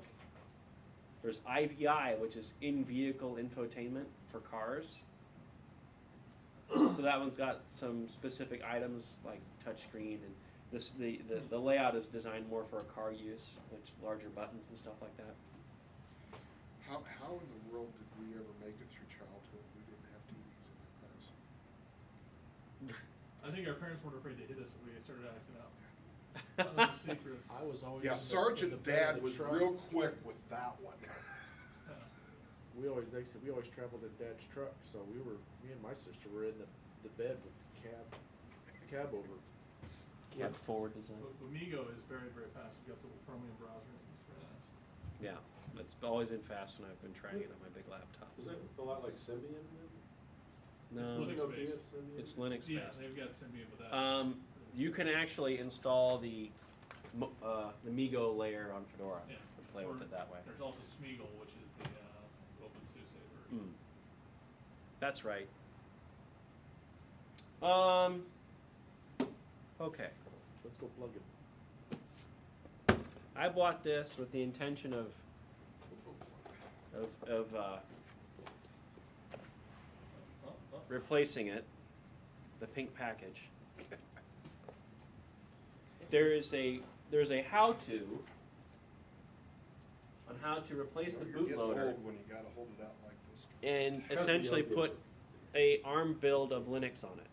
there's IVI, which is in-vehicle infotainment for cars. So that one's got some specific items like touchscreen, and the layout is designed more for a car use, which larger buttons and stuff like that. How in the world did we ever make it through childhood? We didn't have TVs in our house. I think our parents weren't afraid to hit us if we started acting out. That was a secret. I was always. Yeah, in the Sergeant bed of Dad the was truck. real quick with that one. Yeah. We always, like I said, we always traveled in Dad's truck, so me and my sister were in the bed with the cab over. Yeah, forward design. But Migo is very, very fast. It's got the Chromium browser. It's very nice. Yeah, it's always been fast when I've been trying it on my big laptop. Is it a lot like Symbian then? No, It's Isn't Linux Nokia based. Symbian? it's Linux Yeah, based. they've got Symbian, but that's. You can actually install the Migo layer on Fedora Yeah. and play with it that way. There's also Smeagol, which is the OpenSUSE version. That's right. Okay. Let's go plug it. I bought this with the intention of replacing it, the pink package. there's a how-to on how to replace the You're getting bootloader old when you gotta hold it out like this. and How's the essentially update? put a ARM build of Linux on it.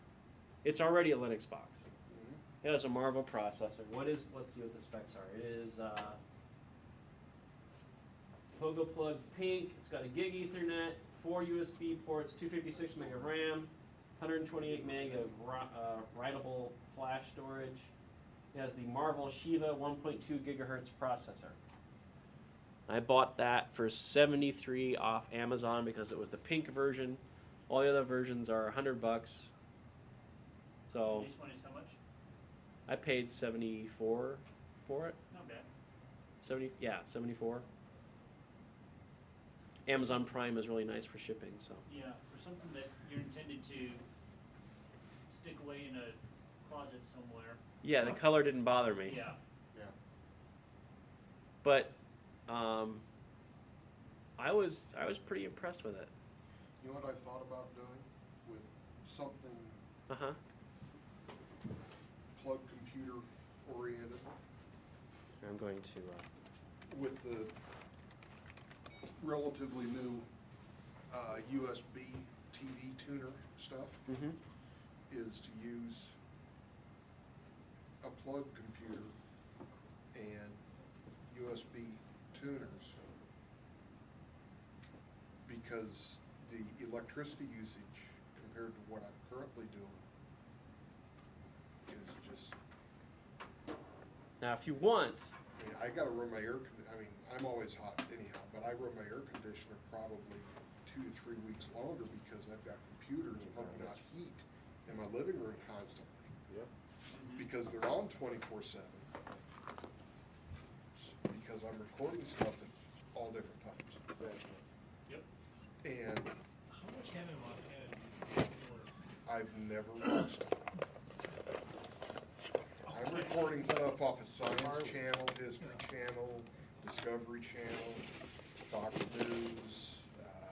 It's already a Linux box. Mhm. It has a Marvel processor. Let's see what the specs are. It is Pogo Plug Pink. It's got a gig Ethernet, 4 USB ports, 256 meg of RAM, 128 meg of writable flash storage. It has the Marvel Shiva 1.2 gigahertz processor. I bought that for $73 off Amazon because it was the pink version. All the other versions are $100. So This one is how much? I paid $74 for it. Not bad. 74. Amazon Prime is really nice for shipping, so. Yeah, for something that you're intended to stick away in a closet somewhere. Yeah, the color didn't bother me. Yeah. Yeah. But I was pretty impressed with it. You know what I thought about doing with something Uh-huh. plug computer oriented I'm going to with the relatively new USB TV tuner stuff is to use a plug computer and USB tuners, because the electricity usage compared to what I'm currently doing is just, Now if you want, I mean, I gotta run my I'm always hot anyhow, but I run my air conditioner probably 2 to 3 weeks longer because I've got computers pumping out heat in my living room constantly. Yep. Because they're on 24/7. Because I'm recording stuff at all different times. Exactly. Yep. And How much Hannah Montana do you record? I've never watched it. I'm recording stuff off of Science Channel, History Channel, Discovery Channel, Fox News,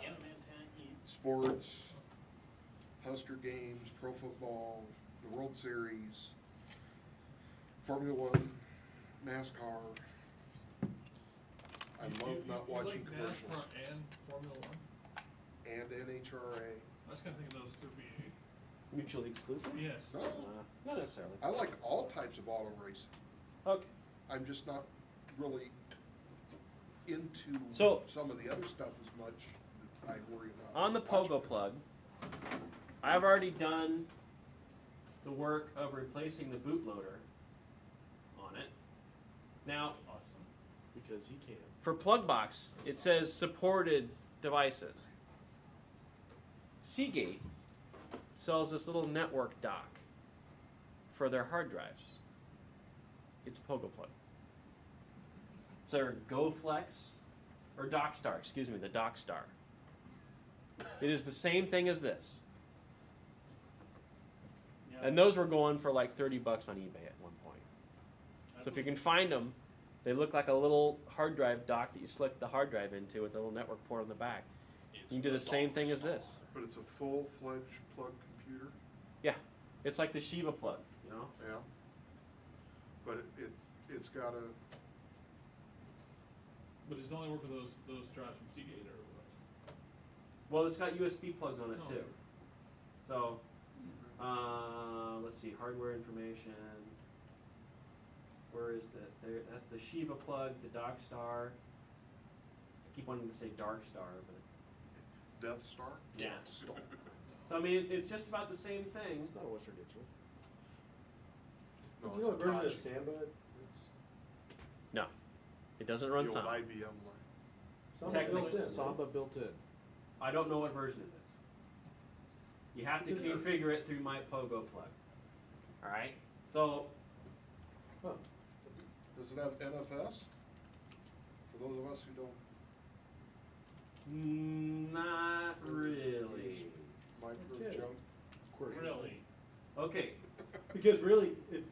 Hannah Montana, sports, Husker games, pro football, the World Series, Formula One, NASCAR. I love not watching commercials. NASCAR and Formula One? And NHRA. I was kinda thinking those two would be, mutually exclusive? yes. No, Not necessarily. I like all types of auto racing. Okay. I'm just not really into So- some of the other stuff as much that I worry about. On the watching. Pogo Plug, I've already done the work of replacing the bootloader on it. Now, awesome. Because he can. for Plugbox, it says supported devices. Seagate sells this little network dock for their hard drives. It's Pogo Plug. It's their GoFlex, or DockStar, excuse me, the DockStar. It is the same thing as this. Yeah. And those were going for like $30 on eBay at one point. So if you can find them, they look like a little hard drive dock that you slick the hard drive into with a little network port on the back. You can do the same thing as this. But it's a full-fledged plug computer, Yeah, it's like the Shiva plug, you know? yeah. But it's got a, But does it only work with those drives from Seagate or what? Well, it's got USB plugs on it Oh, too. okay. So, let's see, hardware information. Where is that? There, that's the Shiva plug, the DockStar. I keep wanting to say Darkstar, but Death Star? yeah. So I mean, it's just about the same thing. It's not a Western Digital. No, Do you know what it's a version of Tachi. Samba? No, it doesn't run The old Samba. IBM line. Samba Technically- built in, right? Samba built in. I don't know what version it is. You have to Because- configure it through my Pogo plug. All right. So Huh. Does it have NFS? For those of us who don't. not really. Micro Okay. jump. Really? Okay. Because really, if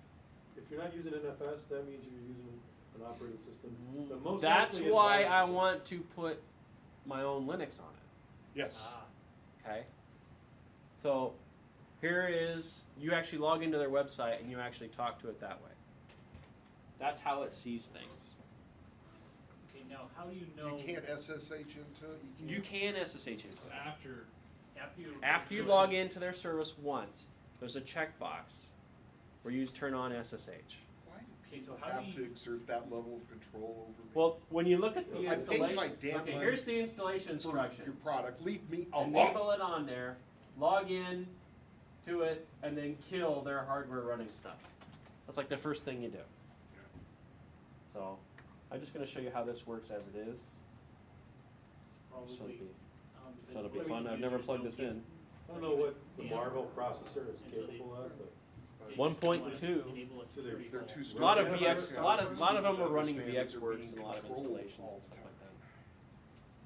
you're not using NFS, that means you're using an operating system. But most That's likely it's why virus I system. want to put my own Linux on it. Yes. Ah, Okay. So here is, you actually log into their website and you actually talk to it that way. That's how it sees things. Okay, now how do you know? You can't SSH into it, You can SSH into it. After you log into their service once, there's a checkbox where you turn on SSH. Why do Okay, people so how do have you- to exert that level of control over me? Well, when you look at the I paid my installation, damn okay, money here's the installation for instructions. your product, leave me alone. Enable it on there, log in to it, and then kill their hardware running stuff. That's like the first thing you do. So, I'm just going to show you how this works as it is. So it'll be, so it'll be fun. I've never plugged this in. I don't know what the Yeah. Marvel processor is And so they- capable of, but 1.2. They're too A lot of stupid. VX, a lot of them are running Understand that VX they're works being and a lot of controlled installations all and the stuff time. like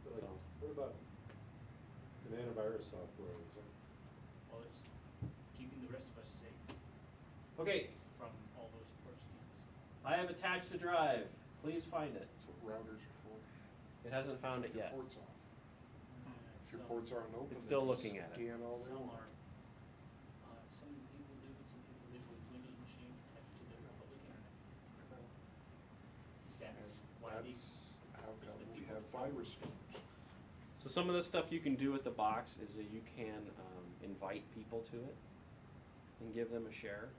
that. like, So. what about an antivirus software? Is that, Well, it's keeping the rest of us safe Okay, from all those ports things. I have attached a drive. Please find it. That's what routers are for. It hasn't found it Shut your yet. ports off. If your Some- ports aren't open, It's they still can looking at it. Scan all they Some want. are, some people do, and some people live with Windows machines attached to their public internet. I know. That's And why they. that's how the come we people have follow. virus storms. So some of the stuff you can do with the box is that you can invite people to it and give them a share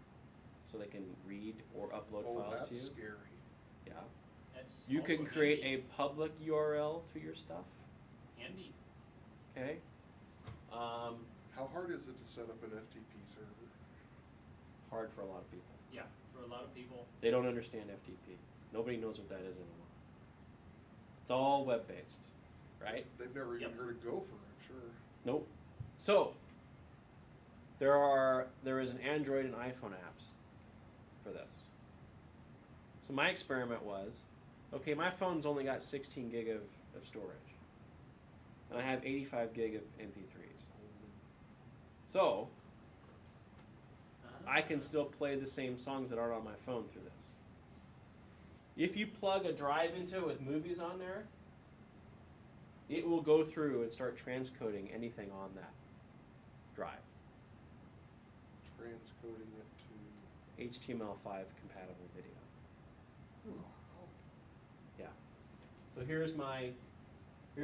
so they can read or upload Oh, files to that's you. scary. Yeah. That's You also can create handy. a public URL to your stuff. Handy. Okay. How hard is it to set up an FTP server? Hard for a lot of people. Yeah, for a lot of people. They don't understand FTP. Nobody knows what that is anymore. It's all web based, right? They've never even Yep. heard of Gopher, I'm sure. Nope. So there is an Android and iPhone apps for this. So my experiment was, okay, my phone's only got 16 gig of storage, and I have 85 gig of MP3s. So I can still play the same songs that are on my phone through this. If you plug a drive into it with movies on there, it will go through and start transcoding anything on that drive. Transcoding it to. HTML5 compatible video. Yeah. So here's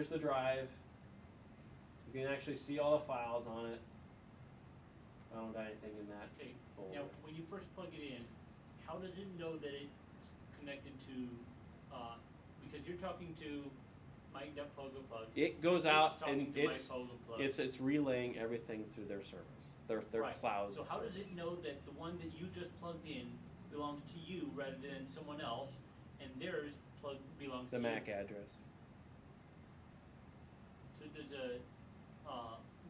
the drive. You can actually see all the files on it. I don't got anything in that Okay, folder. now, when you first plug it in, how does it know that it's connected to, because you're talking to Mike.Pogo Plug. It goes It's out talking and to my it's Pogo Plug. it's relaying everything through their service, their Right. cloud So how does service. it know that the one that you just plugged in belongs to you rather than someone else, and theirs belongs The to MAC you? address. So does a,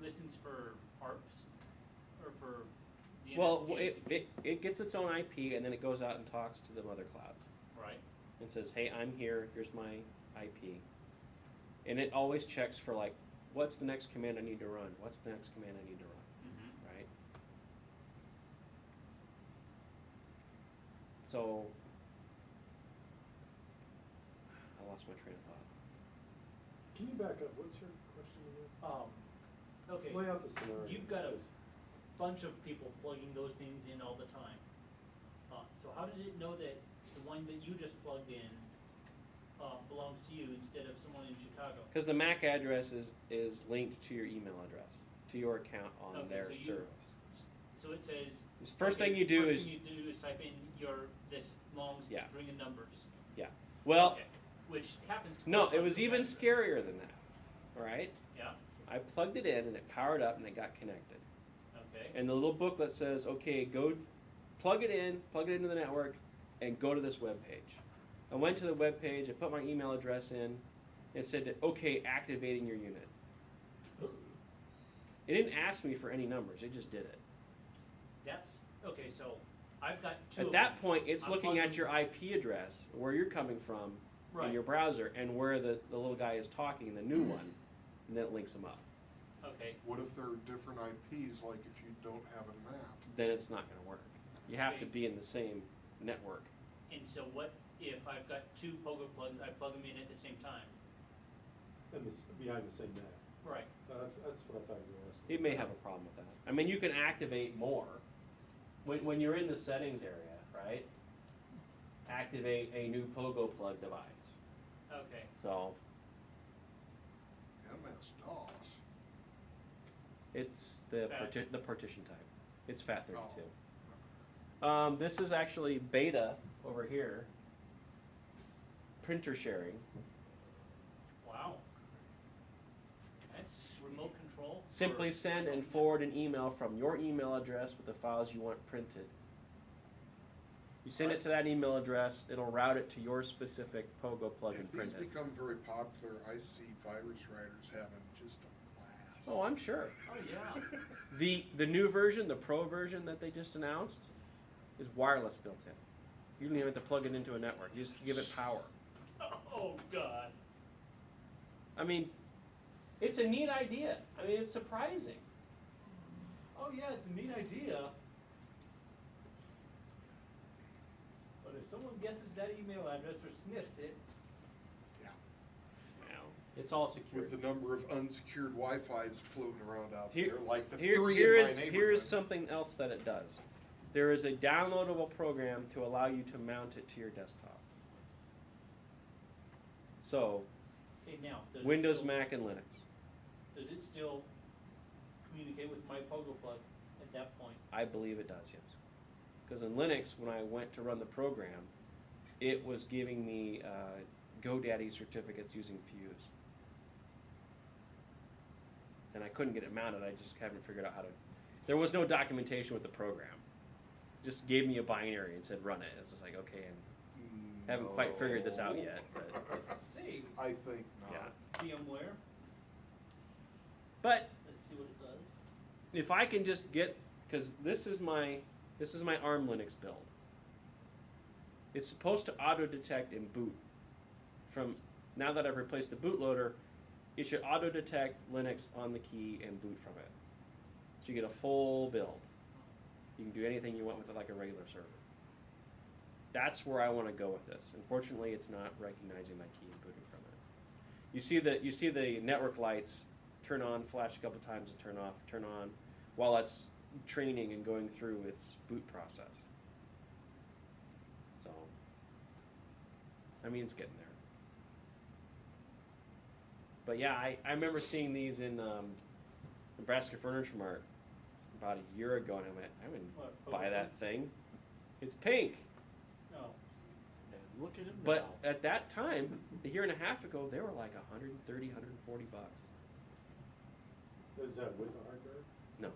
listens for ARPs, or for the Well, internet it gets its own IP and then it goes out and talks to the mother cloud right? and says, "Hey, I'm here. Here's my IP," and it always checks for like, what's the next command I need to run? What's the next command I need to run? Mm-hmm. Right? So, I lost my train of thought. can you back up? What's your question again? Okay, Lay out the scenario. you've got a because- bunch of people plugging those things in all the time. So how does it know that the one that you just plugged in, belongs to you instead of someone in Chicago? Because the MAC address is linked to your email address, to your account on Okay, their so you- service. So it says. The first okay, thing you do first is, thing you do is type in this long Yeah. string of numbers. well, Okay, which happens to. no, correspond it was to even that. scarier than that. All right, Yeah, I plugged it in and it powered up and it got connected. okay, And the little booklet says, okay, go plug it into the network, and go to this web page. I went to the web page, I put my email address in, and it said, okay, activating your unit. It didn't ask me for any numbers, it just did it. that's, okay, so I've got two At of that them. point, it's I'm looking at plugging- your IP address, where you're coming from Right. in your browser, and where the little guy is talking, the new one, and then it links them up. Okay, What if they're different IPs, like if you don't have a map? Then it's not going to work. You have to Okay. be in the same network. and so what if I've got two Pogo plugs, I plug them in at the same time? And behind the same net. Right. That's what I thought you were asking. It may have a problem with that. I mean, you can activate more when you're in the settings area, right? activate a new pogo plug device. Okay. So MS-DOS. it's the Fat. the partition type. It's FAT32. Oh. This is actually beta over here. Printer sharing. Wow. That's remote control. Simply for- send and forward an email from your email address with the files you want printed. You send it to that email address, it'll route it to your specific pogo plug and If these print it. become very popular, I see virus writers having just a blast. Oh, I'm sure. Oh, yeah. The new version, the Pro version that they just announced, is wireless built in. You don't even have to plug it into a network. You just give it power. Oh, God. I mean, it's a neat idea. I mean, it's surprising. Oh, yeah, it's a neat idea. But if someone guesses that email address or sniffs it, It's all secure. With the number of unsecured Wi-Fis floating around out Here- there, like the Here 3 here in my is neighborhood. here is something else that it does. There is a downloadable program to allow you to mount it to your desktop. So, okay, now, does Windows, it still, Mac, and Linux. does it still communicate with my pogo plug at that point? I believe it does, yes. Because in Linux, when I went to run the program, it was giving me GoDaddy certificates using Fuse. And I couldn't get it mounted. I just haven't figured out how to. There was no documentation with the program. Just gave me a binary and said run it. It's just like, okay, and haven't quite figured this out yet. But, Let's see. I think not. yeah. VMware. But Let's see what it does. if I can just get, because this is my ARM Linux build. It's supposed to auto detect and boot. From now that I've replaced the bootloader, it should auto detect Linux on the key and boot from it. So you get a full build. You can do anything you want with it like a regular server. That's where I want to go with this. Unfortunately, it's not recognizing my key and booting from it. You see the network lights turn on, flash a couple times, and turn off, turn on, while it's training and going through its boot process. So, I mean, it's getting there. But yeah, I remember seeing these in Nebraska Furniture Mart about a year ago, and I went, I wouldn't What, buy pogo that thing. It's pink. No. And look at him But now. at that time, a year and a half ago, they were like $130, $140. Is that with a hard drive? No.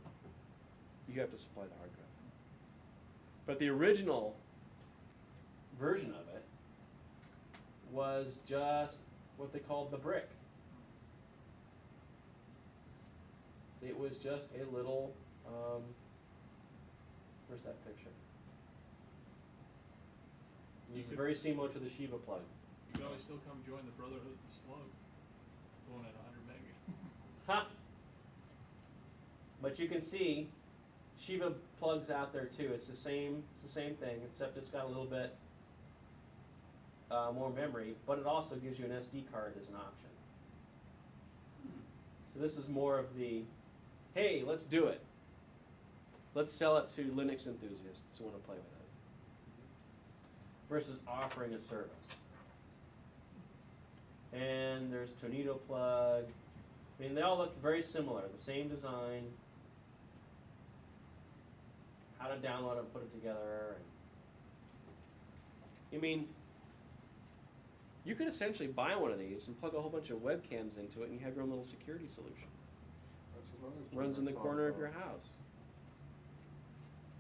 You have to supply the hard drive. But the original version of it was just what they called the brick. It was just a little, where's that picture? You It's could- very similar to the Shiva plug. You can always still come join the Brotherhood of the Slug, going at 100 meg. Ha! But you can see Shiva plugs out there too. It's the same thing, except it's got a little bit more memory, but it also gives you an SD card as an option. So this is more of the, hey, let's do it. Let's sell it to Linux enthusiasts who want to play with it. Versus offering a service. And there's Tornado plug. I mean, they all look very similar. The same design. How to download and put it together. I mean, you could essentially buy one of these and plug a whole bunch of webcams into it, and you have your own little security solution. That's another thing Runs I in the thought corner of about. your house.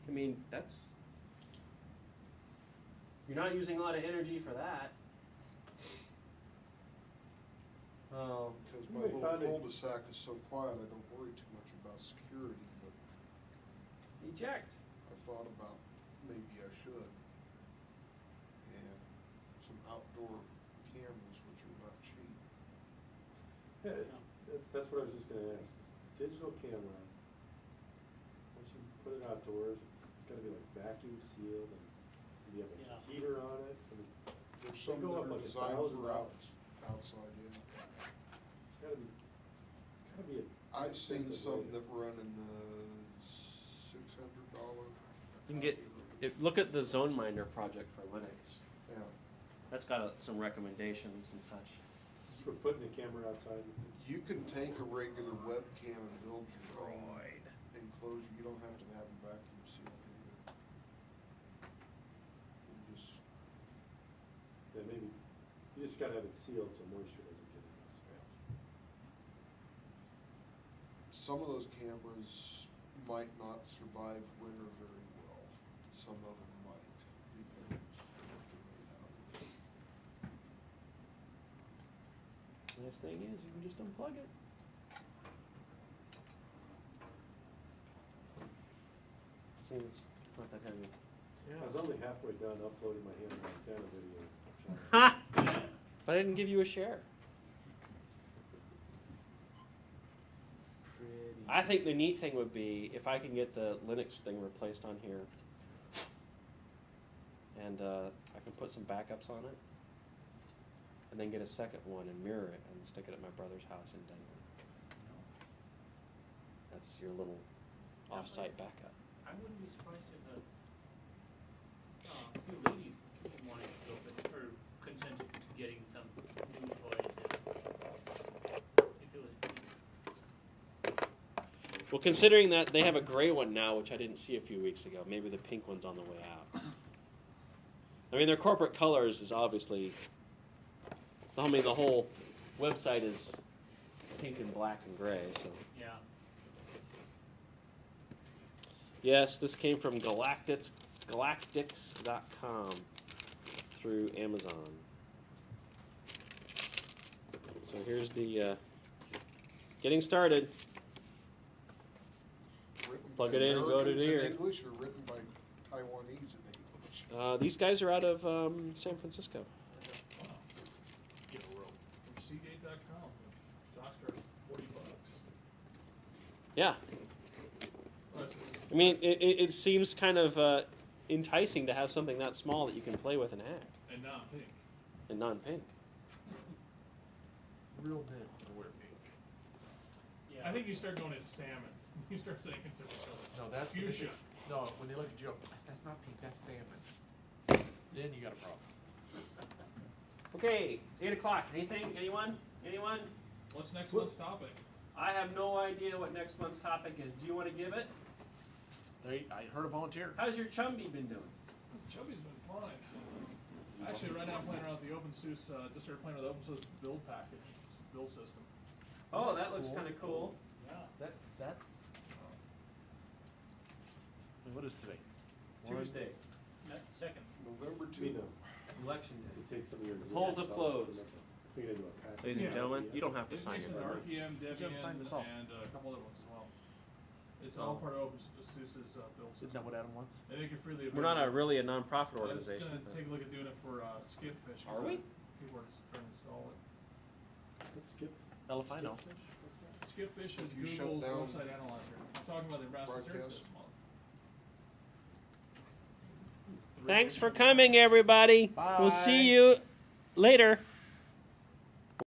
I mean, that's. You're not using a lot of energy for that. Oh, Because You my may little find it- cul-de-sac is so quiet, I don't worry too much about security, but eject. I've thought about maybe I should. And some outdoor cameras, which are not cheap. Yeah, that's what I was just gonna ask. Digital camera, once you put it outdoors, it's gotta be like vacuum sealed and you have a Yeah. heater on it. I mean, There's some go that up are like designed $1,000. for outside, yeah. it's gotta be a. I've seen expensive some way to- that run in the $600. You can get. Look at the Zone Minder project for Linux. Yeah. That's got some recommendations and such. For putting the camera outside. You can take a regular webcam and build your own enclosure, you don't have to have them vacuum sealed either. You just, Yeah, maybe, you just gotta have it sealed so moisture doesn't get in it. some of those cameras might not survive winter very well, some of them might, depends on what they're made out of. Nice thing is, you can just unplug it. See, it's not that heavy. I was only halfway done uploading my Hannah Montana video. Ha! But I didn't give you a share. Pretty. I think the neat thing would be if I can get the Linux thing replaced on here, and I can put some backups on it, and then get a second one and mirror it and stick it at my brother's house in Denver. That's your little off-site backup. I wouldn't be surprised if a few ladies wanted to go, or consented to getting some new toys if it was. Well, considering that they have a gray one now, which I didn't see a few weeks ago, maybe the pink one's on the way out. I mean, their corporate colors is obviously, I mean, the whole website is pink and black and gray, so. Yeah. Yes, this came from galactics.com through Amazon. So here's the getting started. Written Plug by it in and go to Americans in here. English or written by Taiwanese in English? These guys are out of San Francisco. Wow. Give a room. From Seagate.com, the dock starts $40. Yeah. Oh, it's- I mean, it seems kind of enticing to have something that small that you can play with and hack, and not pink. and non-pink. Real men wear pink. Yeah. I think you start going, it's salmon. You start saying it's different colors. No, that's Fuchsia. No, when they look at you, that's not pink, that's salmon. Then you got a problem. Okay, it's 8 o'clock. Anything? Anyone? Anyone? What's next month's topic? I have no idea what next month's topic is. Do you want to give it? I heard a volunteer. How's your chumby been doing? This Chubby's been fine. Actually, right now I'm playing around with the OpenSUSE, just started playing with the OpenSUSE build package, build system. Oh, that looks Cool. kind of cool. Yeah. That's that. What is today? Tuesday, Second. November You 2. know, election to day. take some of your. polls have results out closed. and clean it into a package. Ladies and Yeah. gentlemen, you don't have to It's sign mixed it. with Right? RPM, You have to Debian, sign this off. and a couple other ones as well. It's all part of OpenSUSE's build Isn't that system. what Adam wants? And it can freely. We're not really a non-profit I was organization. gonna but- take a look at doing it for Skipfish. 'cause Are we? People are just trying to install it. Let's skip. Elefino. Skipfish? What's that? Skipfish is You shut Google's down website analyzer. I'm talking about the Nebraska Search broadcast? this month. Thanks for coming, everybody. We'll Bye. see you later.